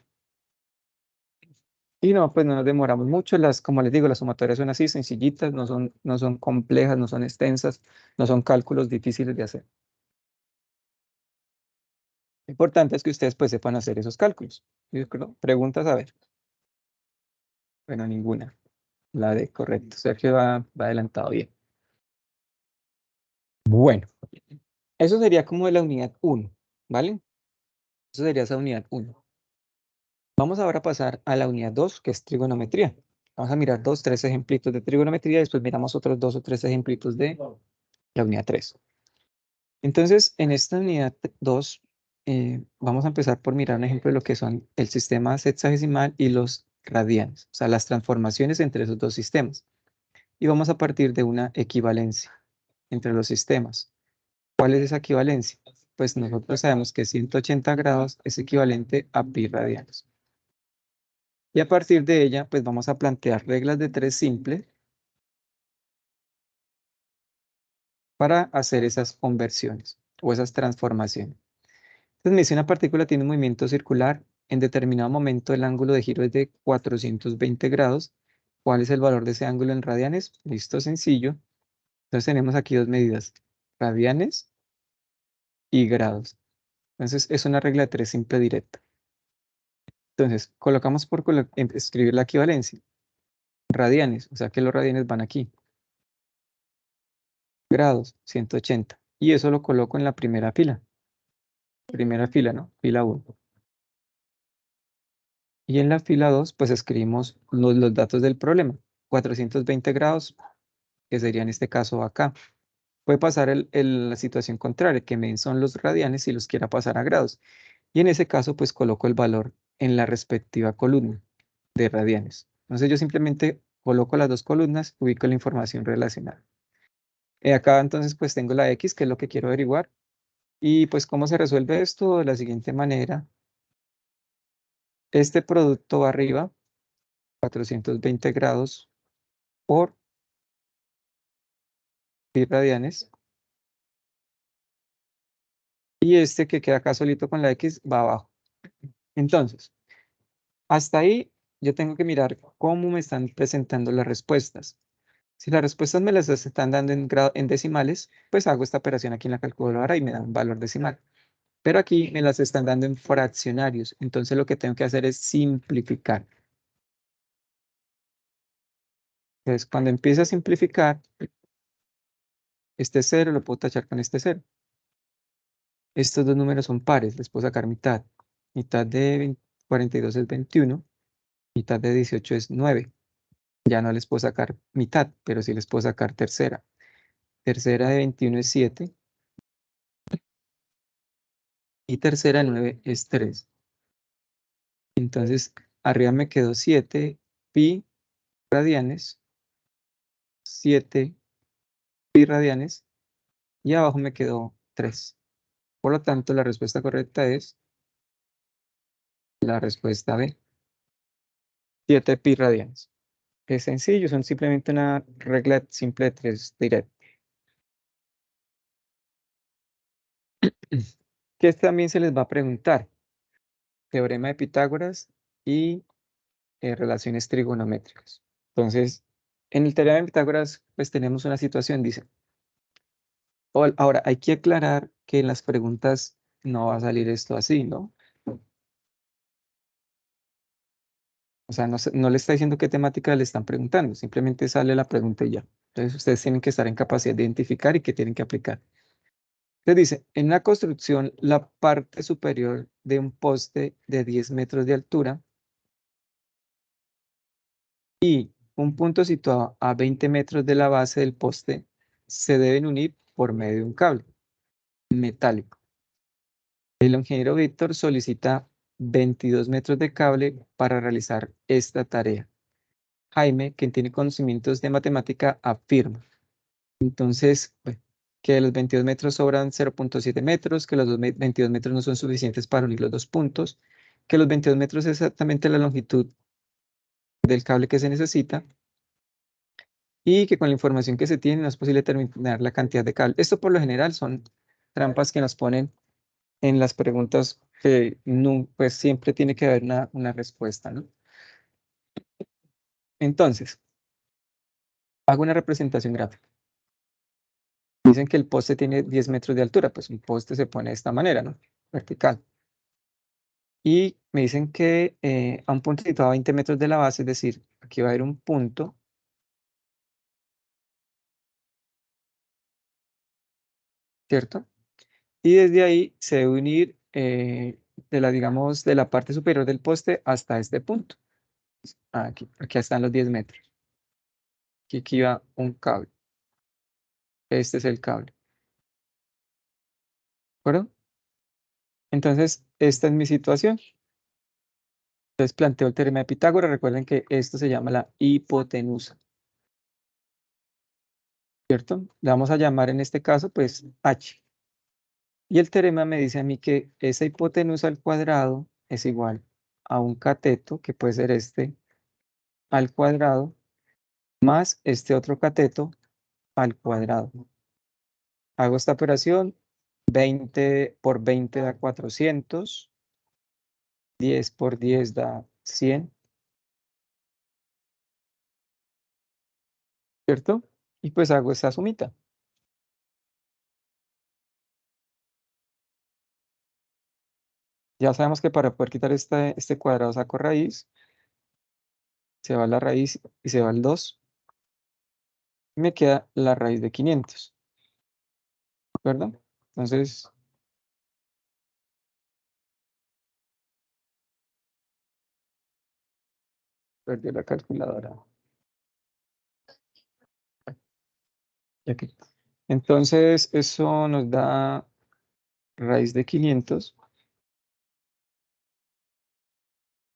Y no, pues no nos demoramos mucho. Como les digo, las sumatorias son así, sencillitas, no son complejas, no son extensas, no son cálculos difíciles de hacer. Lo importante es que ustedes pues sepan hacer esos cálculos. ¿De acuerdo? Preguntas, a ver. Bueno, ninguna. La D, correcto. Sergio va adelantado bien. Bueno, eso sería como de la unidad 1, ¿vale? Eso sería esa unidad 1. Vamos ahora a pasar a la unidad 2, que es trigonometría. Vamos a mirar 2, 3 ejemplitos de trigonometría y después miramos otros 2 o 3 ejemplitos de la unidad 3. Entonces, en esta unidad 2, vamos a empezar por mirar un ejemplo de lo que son el sistema sexagesimal y los radianes, o sea, las transformaciones entre esos dos sistemas. Y vamos a partir de una equivalencia entre los sistemas. ¿Cuál es esa equivalencia? Pues nosotros sabemos que 180 grados es equivalente a pi radianes. Y a partir de ella, pues vamos a plantear reglas de 3 simples para hacer esas conversiones o esas transformaciones. Entonces me dice una partícula tiene un movimiento circular, en determinado momento el ángulo de giro es de 420 grados. ¿Cuál es el valor de ese ángulo en radianes? Listo, sencillo. Entonces tenemos aquí dos medidas, radianes y grados. Entonces es una regla de 3 simple directa. Entonces colocamos por escribir la equivalencia. Radianes, o sea que los radianes van aquí. Grados, 180. Y eso lo coloco en la primera fila. Primera fila, ¿no? Fila 1. Y en la fila 2, pues escribimos los datos del problema. 420 grados, que sería en este caso acá. puede pasar la situación contraria, que me den son los radianes y los quiera pasar a grados. Y en ese caso, pues coloco el valor en la respectiva columna de radianes. Entonces yo simplemente coloco las dos columnas, ubico la información relacionada. Acá entonces pues tengo la X, que es lo que quiero averiguar. Y pues ¿cómo se resuelve esto? De la siguiente manera. Este producto va arriba, 420 grados por pi radianes. Y este que queda acá solito con la X va abajo. Entonces, hasta ahí yo tengo que mirar cómo me están presentando las respuestas. Si las respuestas me las están dando en decimales, pues hago esta operación aquí en la calculadora y me da un valor decimal. Pero aquí me las están dando en fraccionarios. Entonces lo que tengo que hacer es simplificar. Entonces cuando empiece a simplificar, este 0 lo puedo tachar con este 0. Estos dos números son pares, les puedo sacar mitad. Mitad de 42 es 21, mitad de 18 es 9. Ya no les puedo sacar mitad, pero sí les puedo sacar tercera. Tercera de 21 es 7 y tercera de 9 es 3. Entonces, arriba me quedó 7 pi radianes, 7 pi radianes, y abajo me quedó 3. Por lo tanto, la respuesta correcta es la respuesta B, 7 pi radianes. Es sencillo, son simplemente una regla simple de 3 directa. Que también se les va a preguntar. Teorema de Pitágoras y relaciones trigonométricas. Entonces, en el teorema de Pitágoras, pues tenemos una situación, dice. Ahora, hay que aclarar que en las preguntas no va a salir esto así, ¿no? O sea, no le está diciendo qué temática le están preguntando, simplemente sale la pregunta y ya. Entonces, ustedes tienen que estar en capacidad de identificar y qué tienen que aplicar. Entonces dice, en una construcción, la parte superior de un poste de 10 metros de altura y un punto situado a 20 metros de la base del poste se deben unir por medio de un cable metálico. El ingeniero Víctor solicita 22 metros de cable para realizar esta tarea. Jaime, quien tiene conocimientos de matemática, afirma. Entonces, bueno, que de los 22 metros sobran 0.7 metros, que los 22 metros no son suficientes para unir los dos puntos, que los 22 metros es exactamente la longitud del cable que se necesita, y que con la información que se tiene no es posible determinar la cantidad de cable. Esto por lo general son trampas que nos ponen en las preguntas que no, pues siempre tiene que haber una respuesta, ¿no? Entonces, hago una representación gráfica. Dicen que el poste tiene 10 metros de altura, pues un poste se pone de esta manera, ¿no? Vertical. Y me dicen que a un punto situado a 20 metros de la base, es decir, aquí va a haber un punto, ¿cierto? Y desde ahí se debe unir digamos, de la parte superior del poste hasta este punto. Aquí están los 10 metros. Aquí va un cable. Este es el cable. ¿De acuerdo? Entonces, esta es mi situación. Entonces planteo el teorema de Pitágoras. Recuerden que esto se llama la hipotenusa. ¿Cierto? Le vamos a llamar en este caso, pues, H. Y el teorema me dice a mí que esa hipotenusa al cuadrado es igual a un cateto, que puede ser este, al cuadrado, más este otro cateto al cuadrado. Hago esta operación, 20 por 20 da 400, 10 por 10 da 100, ¿cierto? Y pues hago esta sumita. Ya sabemos que para poder quitar este cuadrado saco raíz, se va la raíz y se va el 2, y me queda la raíz de 500, ¿verdad? Entonces, perdí la calculadora. Y aquí. Entonces, eso nos da raíz de 500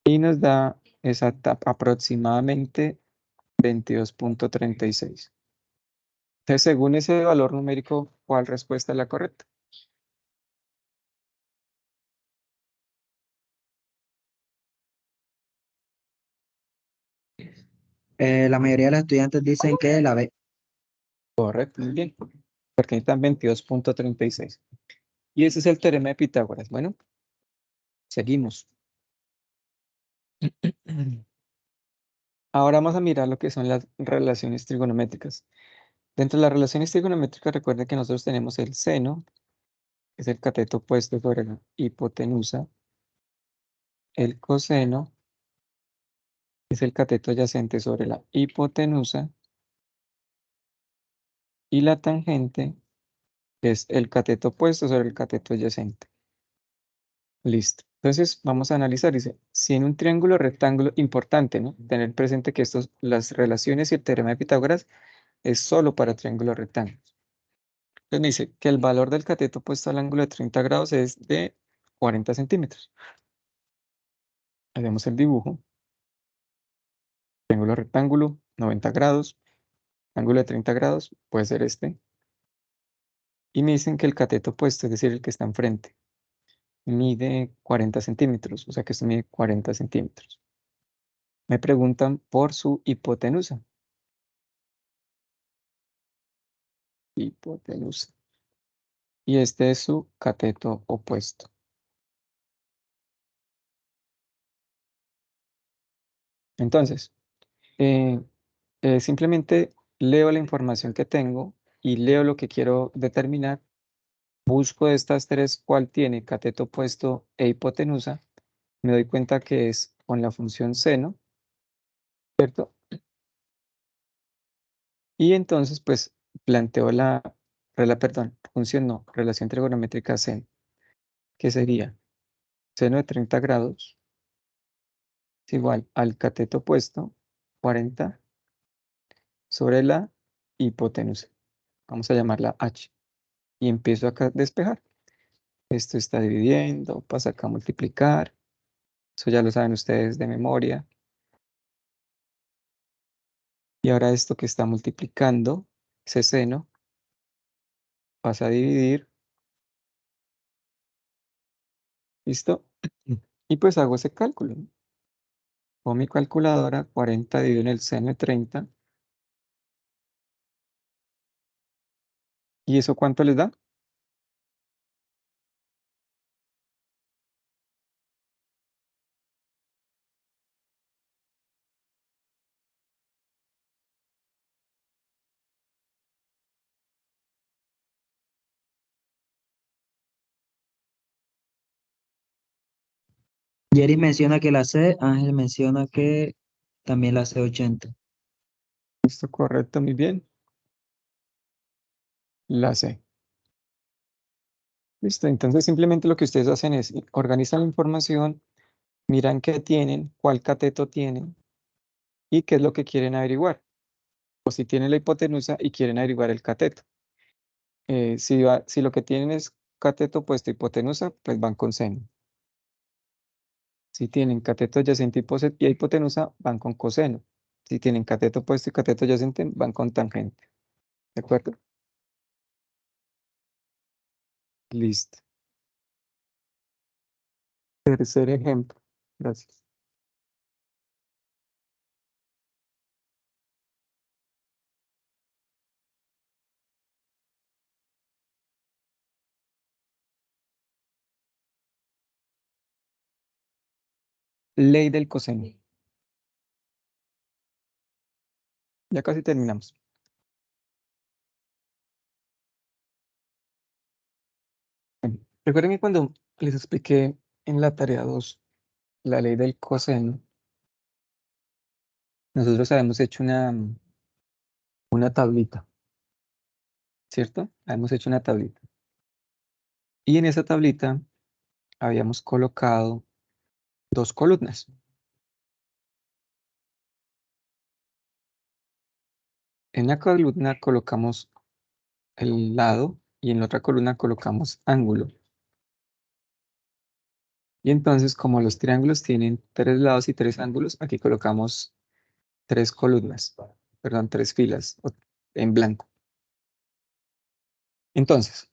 y nos da aproximadamente 22.36. Entonces, según ese valor numérico, ¿cuál respuesta es la correcta? La mayoría de los estudiantes dicen que la B. Correcto, muy bien. Porque necesitan 22.36. Y ese es el teorema de Pitágoras. Bueno, seguimos. Ahora vamos a mirar lo que son las relaciones trigonométricas. Dentro de las relaciones trigonométricas, recuerden que nosotros tenemos el seno, que es el cateto opuesto sobre la hipotenusa, el coseno, que es el cateto adyacente sobre la hipotenusa, y la tangente, que es el cateto opuesto sobre el cateto adyacente. Listo. Entonces, vamos a analizar. Dice, si en un triángulo rectángulo, importante, ¿no? Tener presente que las relaciones y el teorema de Pitágoras es solo para triángulos rectángulos. Entonces me dice que el valor del cateto opuesto al ángulo de 30 grados es de 40 centímetros. Hacemos el dibujo. Triángulo rectángulo, 90 grados. Ángulo de 30 grados puede ser este. Y me dicen que el cateto opuesto, es decir, el que está enfrente, mide 40 centímetros. O sea que esto mide 40 centímetros. Me preguntan por su hipotenusa. Hipotenusa. Y este es su cateto opuesto. Entonces, eh, simplemente leo la información que tengo y leo lo que quiero determinar. Busco de estas tres cuál tiene cateto opuesto e hipotenusa. Me doy cuenta que es con la función seno, ¿cierto? Y entonces, pues, planteo función no, relación trigonométrica seno, que sería seno de 30 grados es igual al cateto opuesto, 40, sobre la hipotenusa. Vamos a llamarla H. Y empiezo acá a despejar. Esto está dividiendo, pasa acá a multiplicar. Eso ya lo saben ustedes de memoria. Y ahora esto que está multiplicando, ese seno, pasa a dividir. ¿Listo? Y pues hago ese cálculo, ¿no? Con mi calculadora, 40 dividido en el seno de 30. ¿Y eso cuánto les da? Jerry menciona que la C, Ángel menciona que también la C 80. Listo, correcto, muy bien. La C. Listo, entonces simplemente lo que ustedes hacen es organizan la información, miran qué tienen, cuál cateto tienen y qué es lo que quieren averiguar. O si tienen la hipotenusa y quieren averiguar el cateto. Si lo que tienen es cateto opuesto a hipotenusa, pues van con seno. Si tienen cateto adyacente y hipotenusa, van con coseno. Si tienen cateto opuesto y cateto adyacente, van con tangente. ¿De acuerdo? Listo. Tercer ejemplo. Gracias. Ley del coseno. Ya casi terminamos. Bueno, recuerden que cuando les expliqué en la tarea 2 la ley del coseno, nosotros habíamos hecho una tablita, ¿cierto? Habíamos hecho una tablita. Y en esa tablita habíamos colocado dos columnas. En la columna colocamos el lado y en la otra columna colocamos ángulo. Y entonces, como los triángulos tienen 3 lados y 3 ángulos, aquí colocamos 3 columnas, perdón, 3 filas en blanco. Entonces,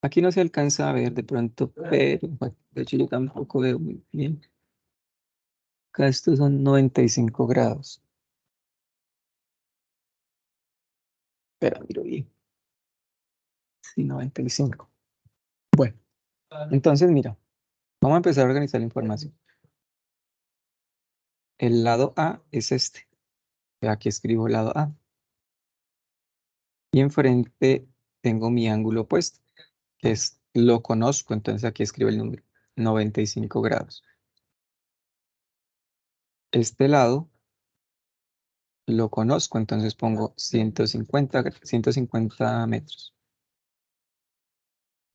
aquí no se alcanza a ver de pronto, pero bueno, de hecho yo tampoco veo muy bien. Acá estos son 95 grados. Pero miro bien. Sí, 95. Bueno, entonces mira, vamos a empezar a organizar la información. El lado A es este. Aquí escribo lado A. Y enfrente tengo mi ángulo opuesto, que es, lo conozco, entonces aquí escribo el número, 95 grados. Este lado lo conozco, entonces pongo 150 metros.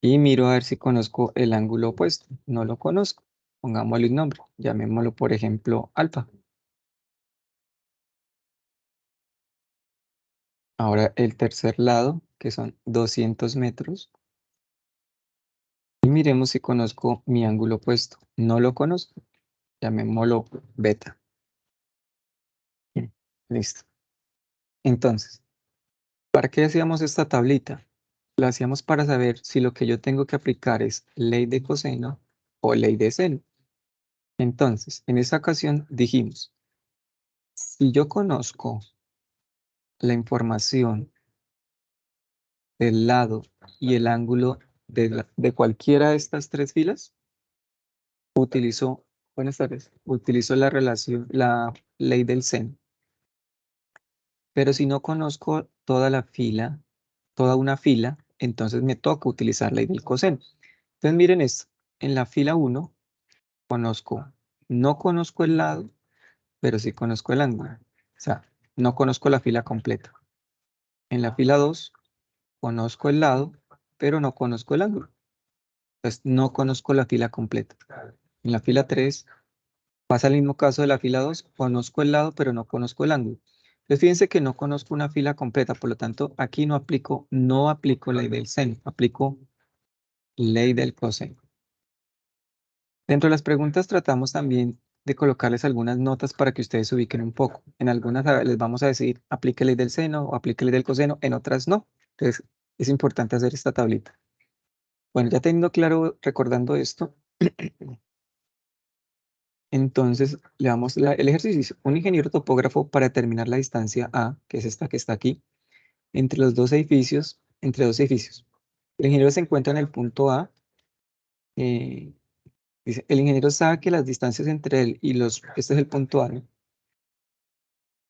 Y miro a ver si conozco el ángulo opuesto. No lo conozco. Pongámosle un nombre. Llamémoslo, por ejemplo, alfa. Ahora el tercer lado, que son 200 metros. Y miremos si conozco mi ángulo opuesto. No lo conozco. Llamémoslo beta. Bien, listo. Entonces, ¿para qué hacíamos esta tablita? La hacíamos para saber si lo que yo tengo que aplicar es ley de coseno o ley de seno. Entonces, en esta ocasión dijimos, si yo conozco la información del lado y el ángulo de cualquiera de estas 3 filas, buenas tardes, utilizo la relación, la ley del seno. Pero si no conozco toda la fila, toda una fila, entonces me toca utilizar ley del coseno. Entonces miren esto, en la fila 1 no conozco el lado, pero sí conozco el ángulo. O sea, no conozco la fila completa. En la fila 2 conozco el lado, pero no conozco el ángulo. Entonces no conozco la fila completa. En la fila 3 pasa el mismo caso de la fila 2, conozco el lado, pero no conozco el ángulo. Entonces fíjense que no conozco una fila completa, por lo tanto aquí no aplico ley del seno, aplico ley del coseno. Dentro de las preguntas tratamos también de colocarles algunas notas para que ustedes se ubiquen un poco. En algunas les vamos a decir aplique ley del seno o aplique ley del coseno, en otras no. Entonces es importante hacer esta tablita. Bueno, ya teniendo claro, recordando esto, entonces le damos el ejercicio. Un ingeniero topógrafo para determinar la distancia A, que es esta que está aquí, entre dos edificios. El ingeniero se encuentra en el punto A. eh, Dice, el ingeniero sabe que las distancias entre él y este es el punto A, ¿no?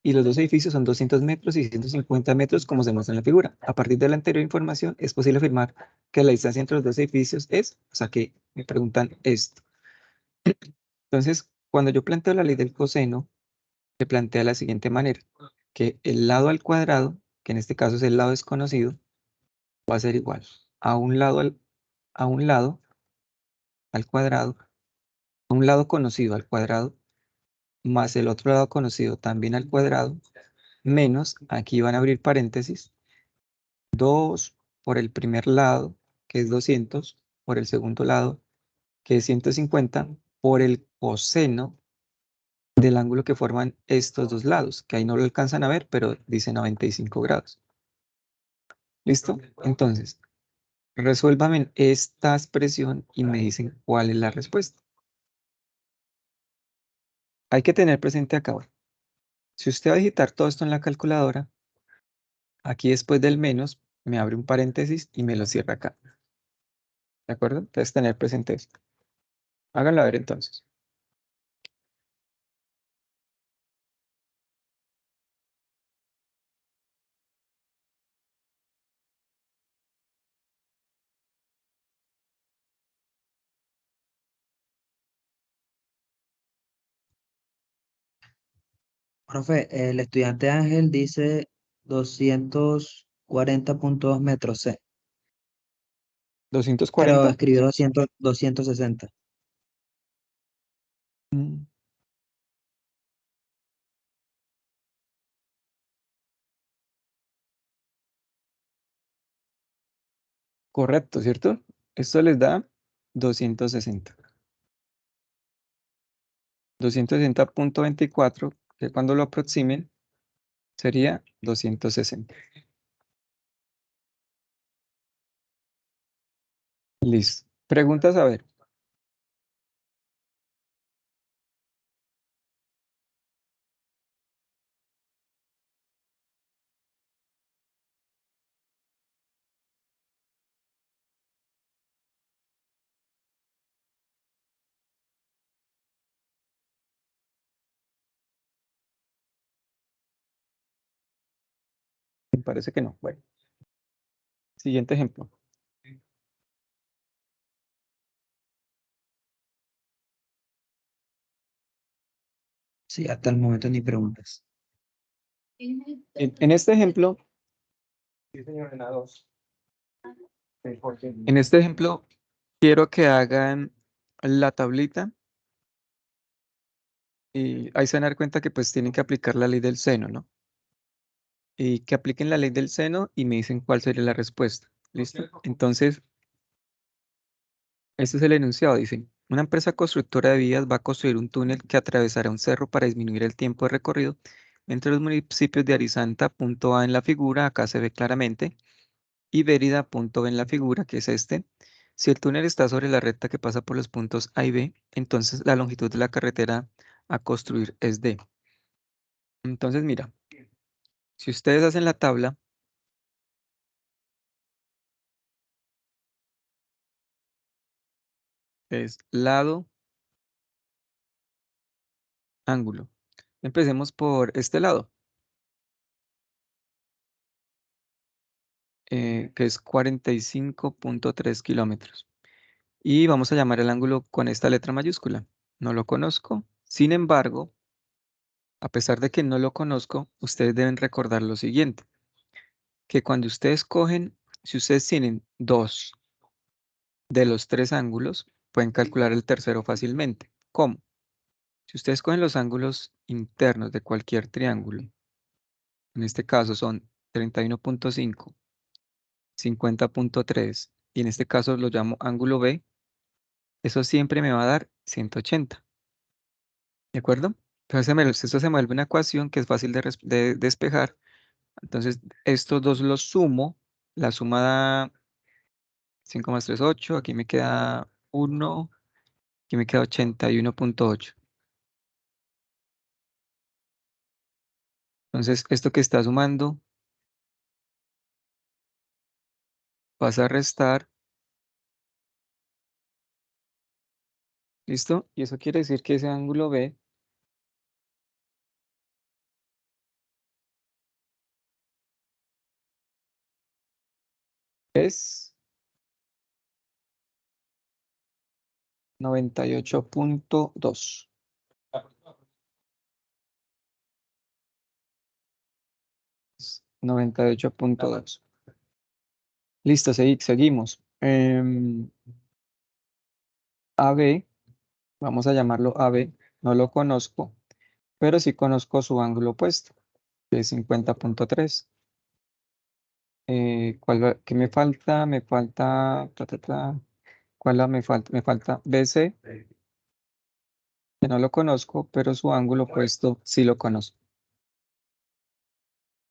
Y los dos edificios son 200 metros y 150 metros, como se muestra en la figura. A partir de la anterior información, es posible afirmar que la distancia entre los dos edificios es, o sea, que me preguntan esto. Entonces, cuando yo planteo la ley del coseno, se plantea de la siguiente manera, que el lado al cuadrado, que en este caso es el lado desconocido, va a ser igual a un lado al cuadrado, a un lado conocido al cuadrado, más el otro lado conocido también al cuadrado, menos, aquí van a abrir paréntesis, 2 por el primer lado, que es 200, por el segundo lado, que es 150, por el coseno del ángulo que forman estos dos lados, que ahí no lo alcanzan a ver, pero dice 95 grados. ¿Listo? Entonces, resuélvame esta expresión y me dicen cuál es la respuesta. Hay que tener presente acá, bueno, si usted va a digitar todo esto en la calculadora, aquí después del menos, me abre un paréntesis y me lo cierra acá. ¿De acuerdo? Entonces, tener presente esto. Háganlo a ver entonces. Profe, el estudiante Ángel dice 240,2 metros C, pero 240. escribió 260. Mm, Correcto, ¿cierto? Esto les da 260. 260.24, que cuando lo aproximen sería 260. Listo. Preguntas, a ver. Me parece que no. Bueno, siguiente ejemplo. Sí, hasta el momento ni preguntas. En este ejemplo, en este ejemplo, quiero que hagan la tablita y ahí se van a dar cuenta que pues tienen que aplicar la ley del seno, ¿no? Y que apliquen la ley del seno y me dicen cuál sería la respuesta. ¿Listo? Entonces, este es el enunciado. Dicen, una empresa constructora de vías va a construir un túnel que atravesará un cerro para disminuir el tiempo de recorrido entre los municipios de Arizanta, punto A en la figura, acá se ve claramente, y Bérida, punto B en la figura, que es este. Si el túnel está sobre la recta que pasa por los puntos A y B, entonces la longitud de la carretera a construir es D. Entonces, mira, si ustedes hacen la tabla, es lado, ángulo. Empecemos por este lado, que es 45.3 kilómetros. Y vamos a llamar el ángulo con esta letra mayúscula. No lo conozco. Sin embargo, a pesar de que no lo conozco, ustedes deben recordar lo siguiente, que cuando ustedes cogen, si ustedes tienen dos de los tres ángulos, pueden calcular el tercero fácilmente. ¿Cómo? Si ustedes cogen los ángulos internos de cualquier triángulo, en este caso son 31.5, 50.3 y en este caso lo llamo ángulo B, eso siempre me va a dar 180. ¿De acuerdo? Entonces esto se me vuelve una ecuación que es fácil de despejar. Entonces estos dos los sumo, la suma da 5 más 3, 8, aquí me queda 1, aquí me queda 81.8. Entonces esto que está sumando pasa a restar, ¿listo? Y eso quiere decir que ese ángulo B es 98.2. 98.2. Listo, seguimos. AB, vamos a llamarlo AB, no lo conozco, pero sí conozco su ángulo opuesto, que es 50.3. ¿Qué me falta? Me falta, me falta? Me falta BC, que no lo conozco, pero su ángulo opuesto sí lo conozco.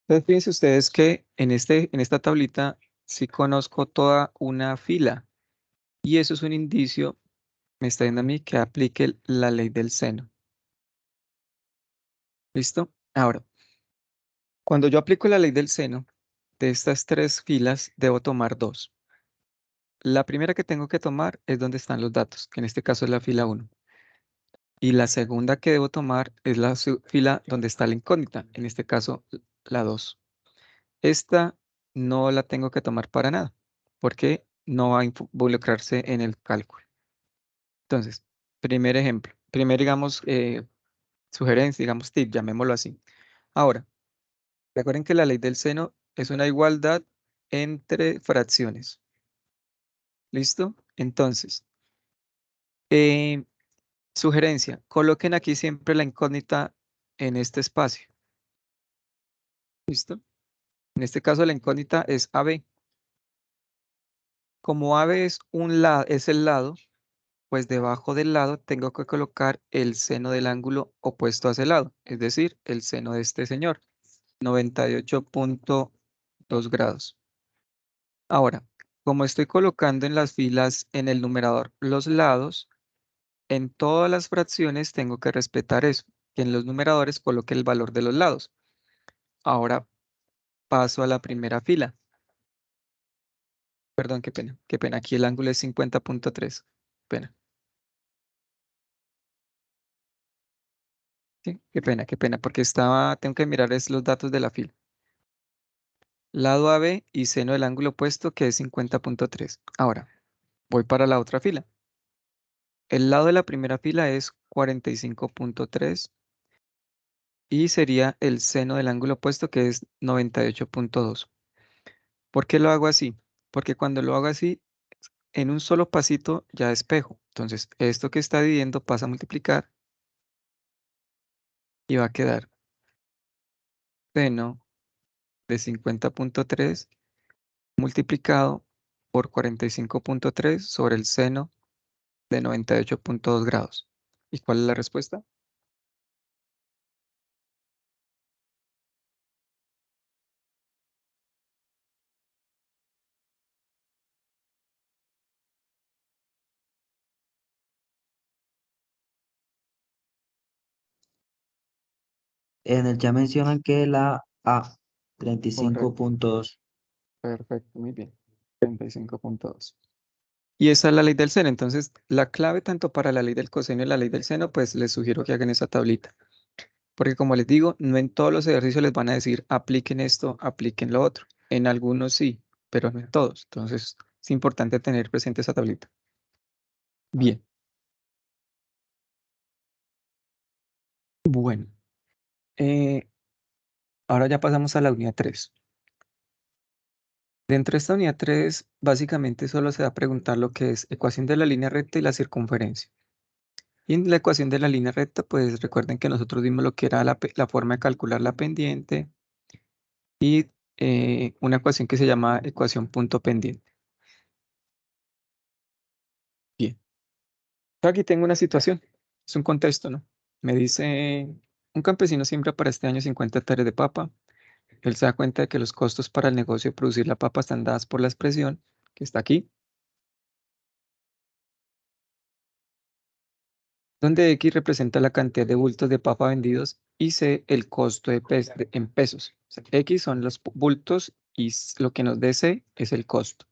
Entonces, fíjense ustedes que en esta tablita sí conozco toda una fila y eso es un indicio, me está diciendo a mí que aplique la ley del seno. ¿Listo? Ahora, cuando yo aplico la ley del seno, de estas tres filas debo tomar dos. La primera que tengo que tomar es donde están los datos, que en este caso es la fila 1. Y la segunda que debo tomar es la fila donde está la incógnita, en este caso la 2. Esta no la tengo que tomar para nada, porque no va a involucrarse en el cálculo. Entonces, primer ejemplo, digamos, sugerencia, digamos, tip, llamémoslo así. Ahora, recuerden que la ley del seno es una igualdad entre fracciones. ¿Listo? Entonces, eh, sugerencia, coloquen aquí siempre la incógnita en este espacio. ¿Listo? En este caso la incógnita es AB. como AB es es el lado, pues debajo del lado tengo que colocar el seno del ángulo opuesto a ese lado, es decir, el seno de este señor, 98.2 grados. Ahora, como estoy colocando en las filas en el numerador los lados, en todas las fracciones tengo que respetar eso, que en los numeradores coloque el valor de los lados. Ahora paso a la primera fila. Perdón, qué pena, qué pena. Aquí el ángulo es 50.3. Pena. Sí, qué pena, porque tengo que mirar los datos de la fila. Lado AB y seno del ángulo opuesto, que es 50.3. Ahora, voy para la otra fila. El lado de la primera fila es 45.3 y sería el seno del ángulo opuesto, que es 98.2. ¿Por qué lo hago así? Porque cuando lo hago así, en un solo pasito ya despejo. Entonces, esto que está dividiendo pasa a multiplicar y va a quedar seno de 50.3 multiplicado por 45.3 sobre el seno de 98.2 grados. ¿Y cuál es la respuesta? En el ya mencionan que la A, Correcto, 35.2. perfecto, muy bien. 35.2. Y esa es la ley del seno. Entonces, la clave tanto para la ley del coseno y la ley del seno, pues les sugiero que hagan esa tablita. Porque como les digo, no en todos los ejercicios les van a decir apliquen esto, apliquen lo otro. En algunos sí, pero no en todos. Entonces, es importante tener presente esa tablita. Bien. Bueno, eh, ahora ya pasamos a la unidad 3. Dentro de esta unidad 3, básicamente solo se va a preguntar lo que es ecuación de la línea recta y la circunferencia. Y en la ecuación de la línea recta, pues recuerden que nosotros vimos lo que era la forma de calcular la pendiente y una ecuación que se llama ecuación punto pendiente. Bien. Aquí tengo una situación, es un contexto, ¿no? Me dice, un campesino siembra para este año 50 hectáreas de papa. Él se da cuenta de que los costos para el negocio de producir la papa están dadas por la expresión que está aquí, donde X representa la cantidad de bultos de papa vendidos y C el costo en pesos. O sea, X son los bultos y lo que nos dé C es el costo.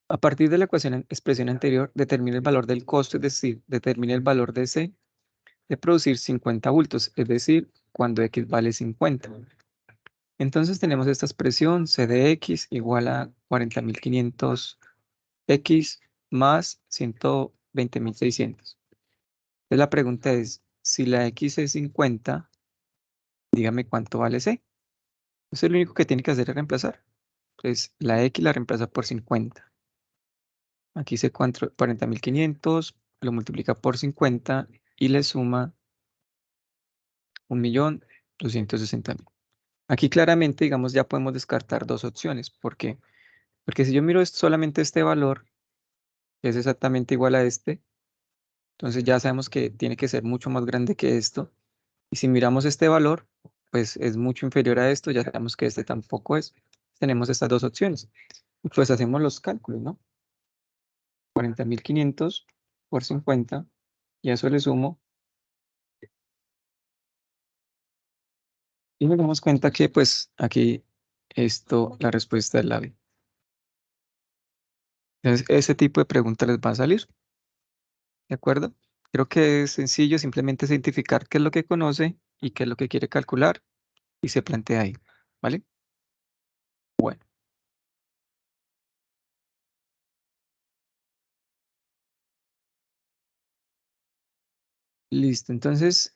A partir de la expresión anterior, determina el valor del costo, es decir, determina el valor de C de producir 50 bultos, es decir, cuando X vale 50. Entonces tenemos esta expresión C de X igual a 40.500 X más 120.600. Entonces la pregunta es, si la X es 50, dígame cuánto vale C. Eso es lo único que tiene que hacer es reemplazar. Entonces la X la reemplaza por 50. Aquí se 40.500, lo multiplica por 50 y le suma 1.260.000. Aquí claramente, digamos, ya podemos descartar dos opciones. ¿Por qué? Porque si yo miro solamente este valor, que es exactamente igual a este, entonces ya sabemos que tiene que ser mucho más grande que esto. Y si miramos este valor, pues es mucho inferior a esto, ya sabemos que este tampoco es. Tenemos estas dos opciones. Y pues hacemos los cálculos, ¿no? 40.500 por 50, y a eso le sumo. Y nos damos cuenta que pues aquí la respuesta es la B. Entonces, ese tipo de preguntas les va a salir, ¿de acuerdo? Creo que es sencillo, simplemente es identificar qué es lo que conoce y qué es lo que quiere calcular y se plantea ahí, ¿vale? Bueno, listo. Entonces,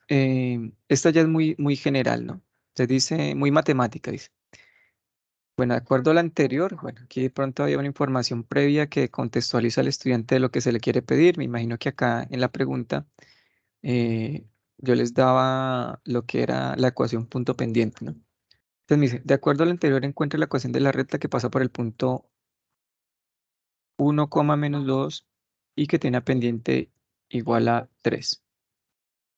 esta ya es muy, muy general, ¿no? Se dice muy matemática, dice. Bueno, de acuerdo a la anterior, bueno, aquí de pronto había una información previa que contextualiza al estudiante de lo que se le quiere pedir. Me imagino que acá en la pregunta eh, yo les daba lo que era la ecuación punto pendiente, ¿no? Entonces me dice, de acuerdo a lo anterior, encuentra la ecuación de la recta que pasa por el punto 1, menos 2 y que tiene pendiente igual a 3.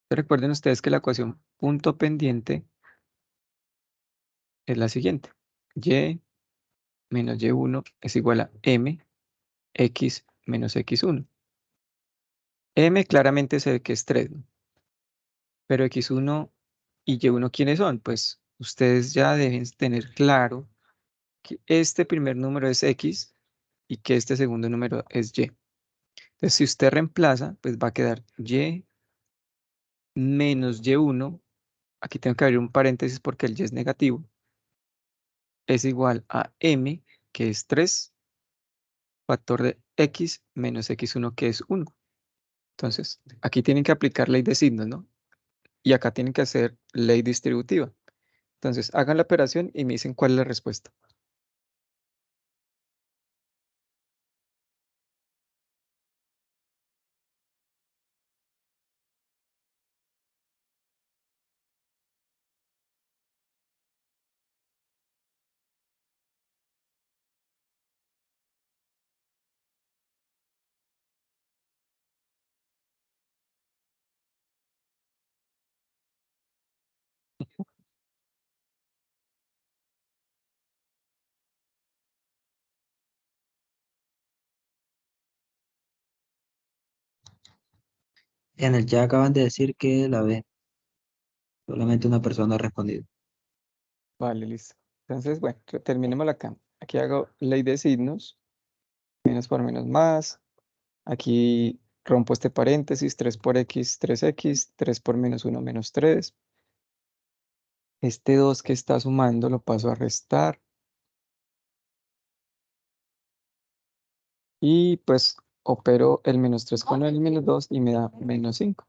Recuerden ustedes que la ecuación punto pendiente es la siguiente. Y menos y1 es igual a m x menos x1. M claramente se ve que es 3, ¿no? Pero x1 y y1, ¿quiénes son? Pues ustedes ya deben tener claro que este primer número es x y que este segundo número es y. Entonces, si usted reemplaza, pues va a quedar y menos y1. Aquí tengo que abrir un paréntesis porque el y es negativo. Es igual a m, que es 3, factor de x menos x1, que es 1. Entonces, aquí tienen que aplicar ley de signos, ¿no? Y acá tienen que hacer ley distributiva. Entonces, hagan la operación y me dicen cuál es la respuesta. En el chat acaban de decir que la B. Solamente una persona ha respondido. Vale, listo. Entonces, bueno, terminemos acá. Aquí hago ley de signos, menos por menos más. Aquí rompo este paréntesis, 3 por x, 3x, 3 por menos 1, menos 3. Este 2 que está sumando lo paso a restar. Y pues opero el menos 3 con el menos 2 y me da menos 5.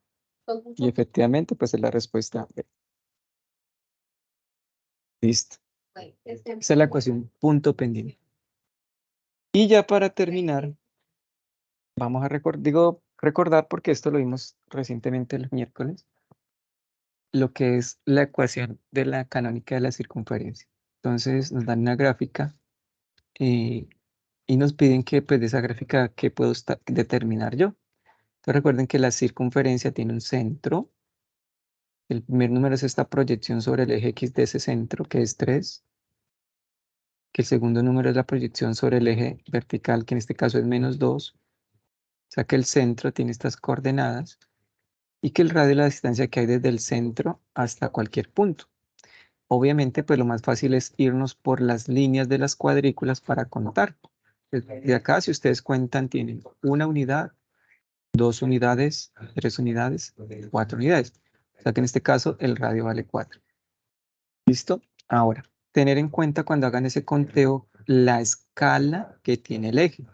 Y efectivamente, pues es la respuesta B. Listo. Esa es la ecuación punto pendiente. Y ya para terminar, vamos a recordar porque esto lo vimos recientemente el miércoles, lo que es la ecuación de la canónica de la circunferencia. Entonces nos dan una gráfica y nos piden que pues de esa gráfica que puedo determinar yo. Entonces recuerden que la circunferencia tiene un centro. El primer número es esta proyección sobre el eje X de ese centro, que es 3. Que el segundo número es la proyección sobre el eje vertical, que en este caso es menos 2. O sea que el centro tiene estas coordenadas y que el radio es la distancia que hay desde el centro hasta cualquier punto. Obviamente, pues lo más fácil es irnos por las líneas de las cuadrículas para contar. De acá, si ustedes cuentan, tienen 1 unidad, 2 unidades, 3 unidades, 4 unidades. O sea que en este caso el radio vale 4. ¿Listo? Ahora, tener en cuenta cuando hagan ese conteo la escala que tiene el eje.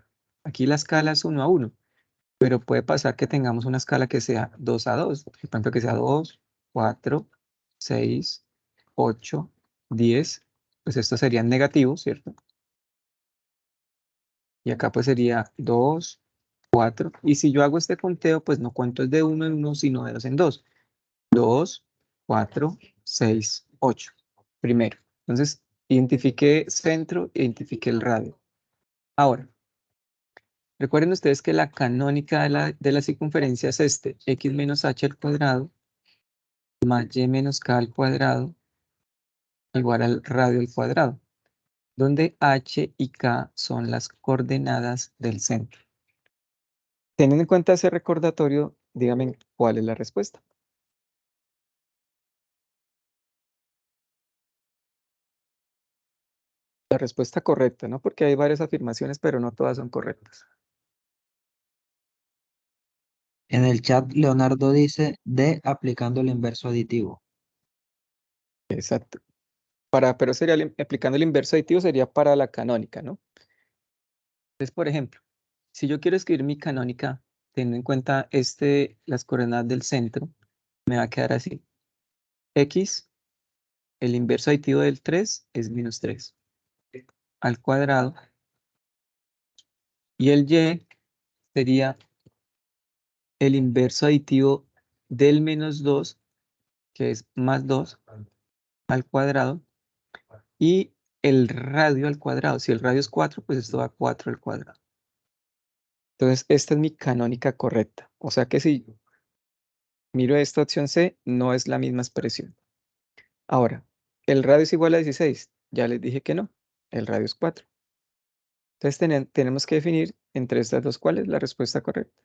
Aquí la escala es 1 a 1, pero puede pasar que tengamos una escala que sea 2 a 2. Por ejemplo, que sea 2, 4, 6, 8, 10. Pues estos serían negativos, ¿cierto? Y acá pues sería 2, 4. Y si yo hago este conteo, pues no cuento es de 1 en 1, sino de 2 en 2. 2, 4, 6, 8. Primero. Entonces, identifiqué centro, identifiqué el radio. Ahora, recuerden ustedes que la canónica de la circunferencia es x menos h al cuadrado más y menos k al cuadrado igual al radio al cuadrado, donde h y k son las coordenadas del centro. Teniendo en cuenta ese recordatorio, díganme cuál es la respuesta. La respuesta correcta, ¿no? Porque hay varias afirmaciones, pero no todas son correctas. En el chat Leonardo dice D aplicando el inverso aditivo. Exacto. Pero sería aplicando el inverso aditivo sería para la canónica, ¿no? Entonces, por ejemplo, si yo quiero escribir mi canónica, teniendo en cuenta las coordenadas del centro, me va a quedar así. X, el inverso aditivo del 3 es menos 3 al cuadrado. Y el Y sería el inverso aditivo del menos 2, que es más 2 al cuadrado. Y el radio al cuadrado. Si el radio es 4, pues esto va a 4 al cuadrado. Entonces, esta es mi canónica correcta. O sea que si miro esta opción C, no es la misma expresión. Ahora, ¿el radio es igual a 16? Ya les dije que no. El radio es 4. Entonces, tenemos que definir entre estas dos cuál es la respuesta correcta.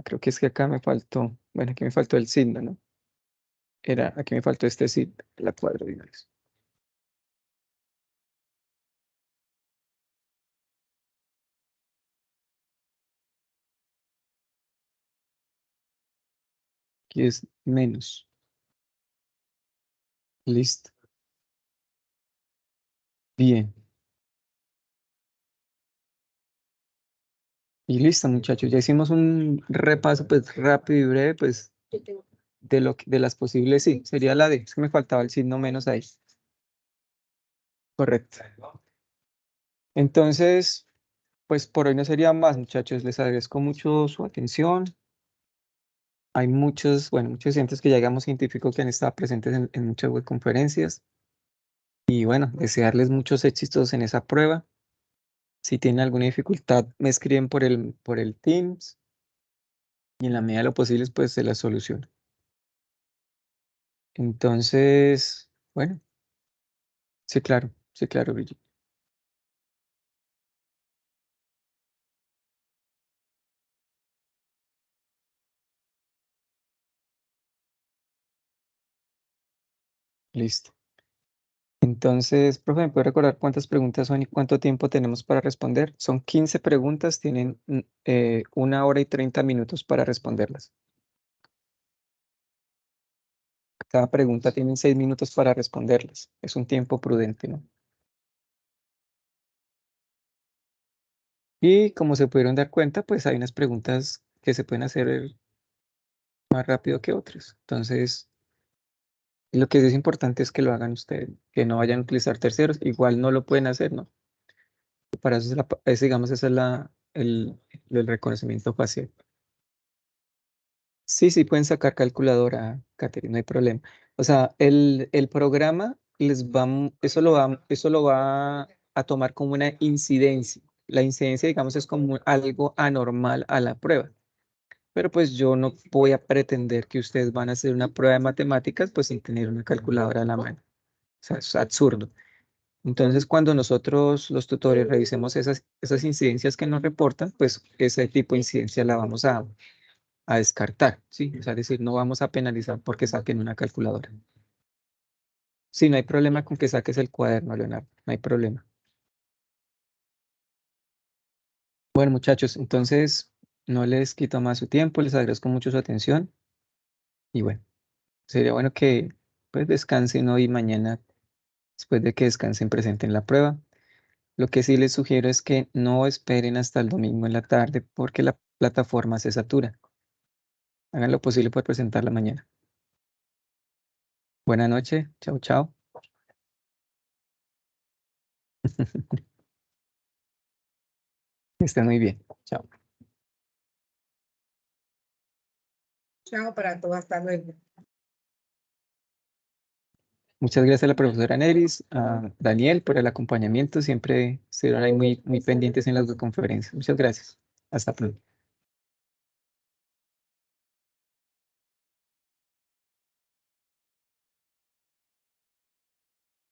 Creo que es que acá me faltó, bueno, aquí me faltó el signo, ¿no? Aquí me faltó este signo, la cuadro de una vez. Aquí es menos. Listo. Bien. Y listo, muchachos. Ya hicimos un repaso pues rápido y breve pues de las posibles, sí, sería la D. Es que me faltaba el signo menos ahí. Correcto. Entonces, pues por hoy no sería más, muchachos. Les agradezco mucho su atención. Hay muchos, bueno, muchos estudiantes que ya digamos científicos que han estado presentes en muchas webconferencias. Y bueno, desearles muchos éxitos en esa prueba. Si tienen alguna dificultad, me escriben por el Teams y en la medida de lo posible, pues se la soluciono. Entonces, bueno, sí, claro, Brigitte. Listo. Entonces, profe, ¿me puede recordar cuántas preguntas son y cuánto tiempo tenemos para responder? Son 15 preguntas, tienen 1 hora y 30 minutos para responderlas. Cada pregunta tiene 6 minutos para responderlas. Es un tiempo prudente, ¿no? Y como se pudieron dar cuenta, pues hay unas preguntas que se pueden hacer más rápido que otras. Entonces, lo que sí es importante es que lo hagan ustedes, que no vayan a utilizar terceros. Igual no lo pueden hacer, ¿no? Para eso digamos, ese es el reconocimiento facial. Sí, sí, pueden sacar calculadora, Catherine, no hay problema. O sea, el programa eso lo va a tomar como una incidencia. La incidencia, digamos, es como algo anormal a la prueba. Pero pues yo no voy a pretender que ustedes van a hacer una prueba de matemáticas pues sin tener una calculadora a la mano. O sea, es absurdo. Entonces, cuando nosotros, los tutores, revisemos esas incidencias que nos reportan, pues ese tipo de incidencia la vamos a descartar, ¿sí? O sea, es decir, no vamos a penalizar porque saquen una calculadora. Sí, no hay problema con que saques el cuaderno, Leonardo, no hay problema. Bueno, muchachos, entonces no les quito más su tiempo, les agradezco mucho su atención y bueno, sería bueno que pues descansen hoy y mañana, después de que descansen, presenten la prueba. Lo que sí les sugiero es que no esperen hasta el domingo en la tarde porque la plataforma se satura. Hagan lo posible por presentarla mañana. Buenas noches, chao, chao. Que estén muy bien, chao. Chao para todos, hasta luego. Muchas gracias a la profesora Neris, a Daniel por el acompañamiento. Siempre estuvieron ahí muy, muy pendientes en las dos conferencias. Muchas gracias. Hasta pronto.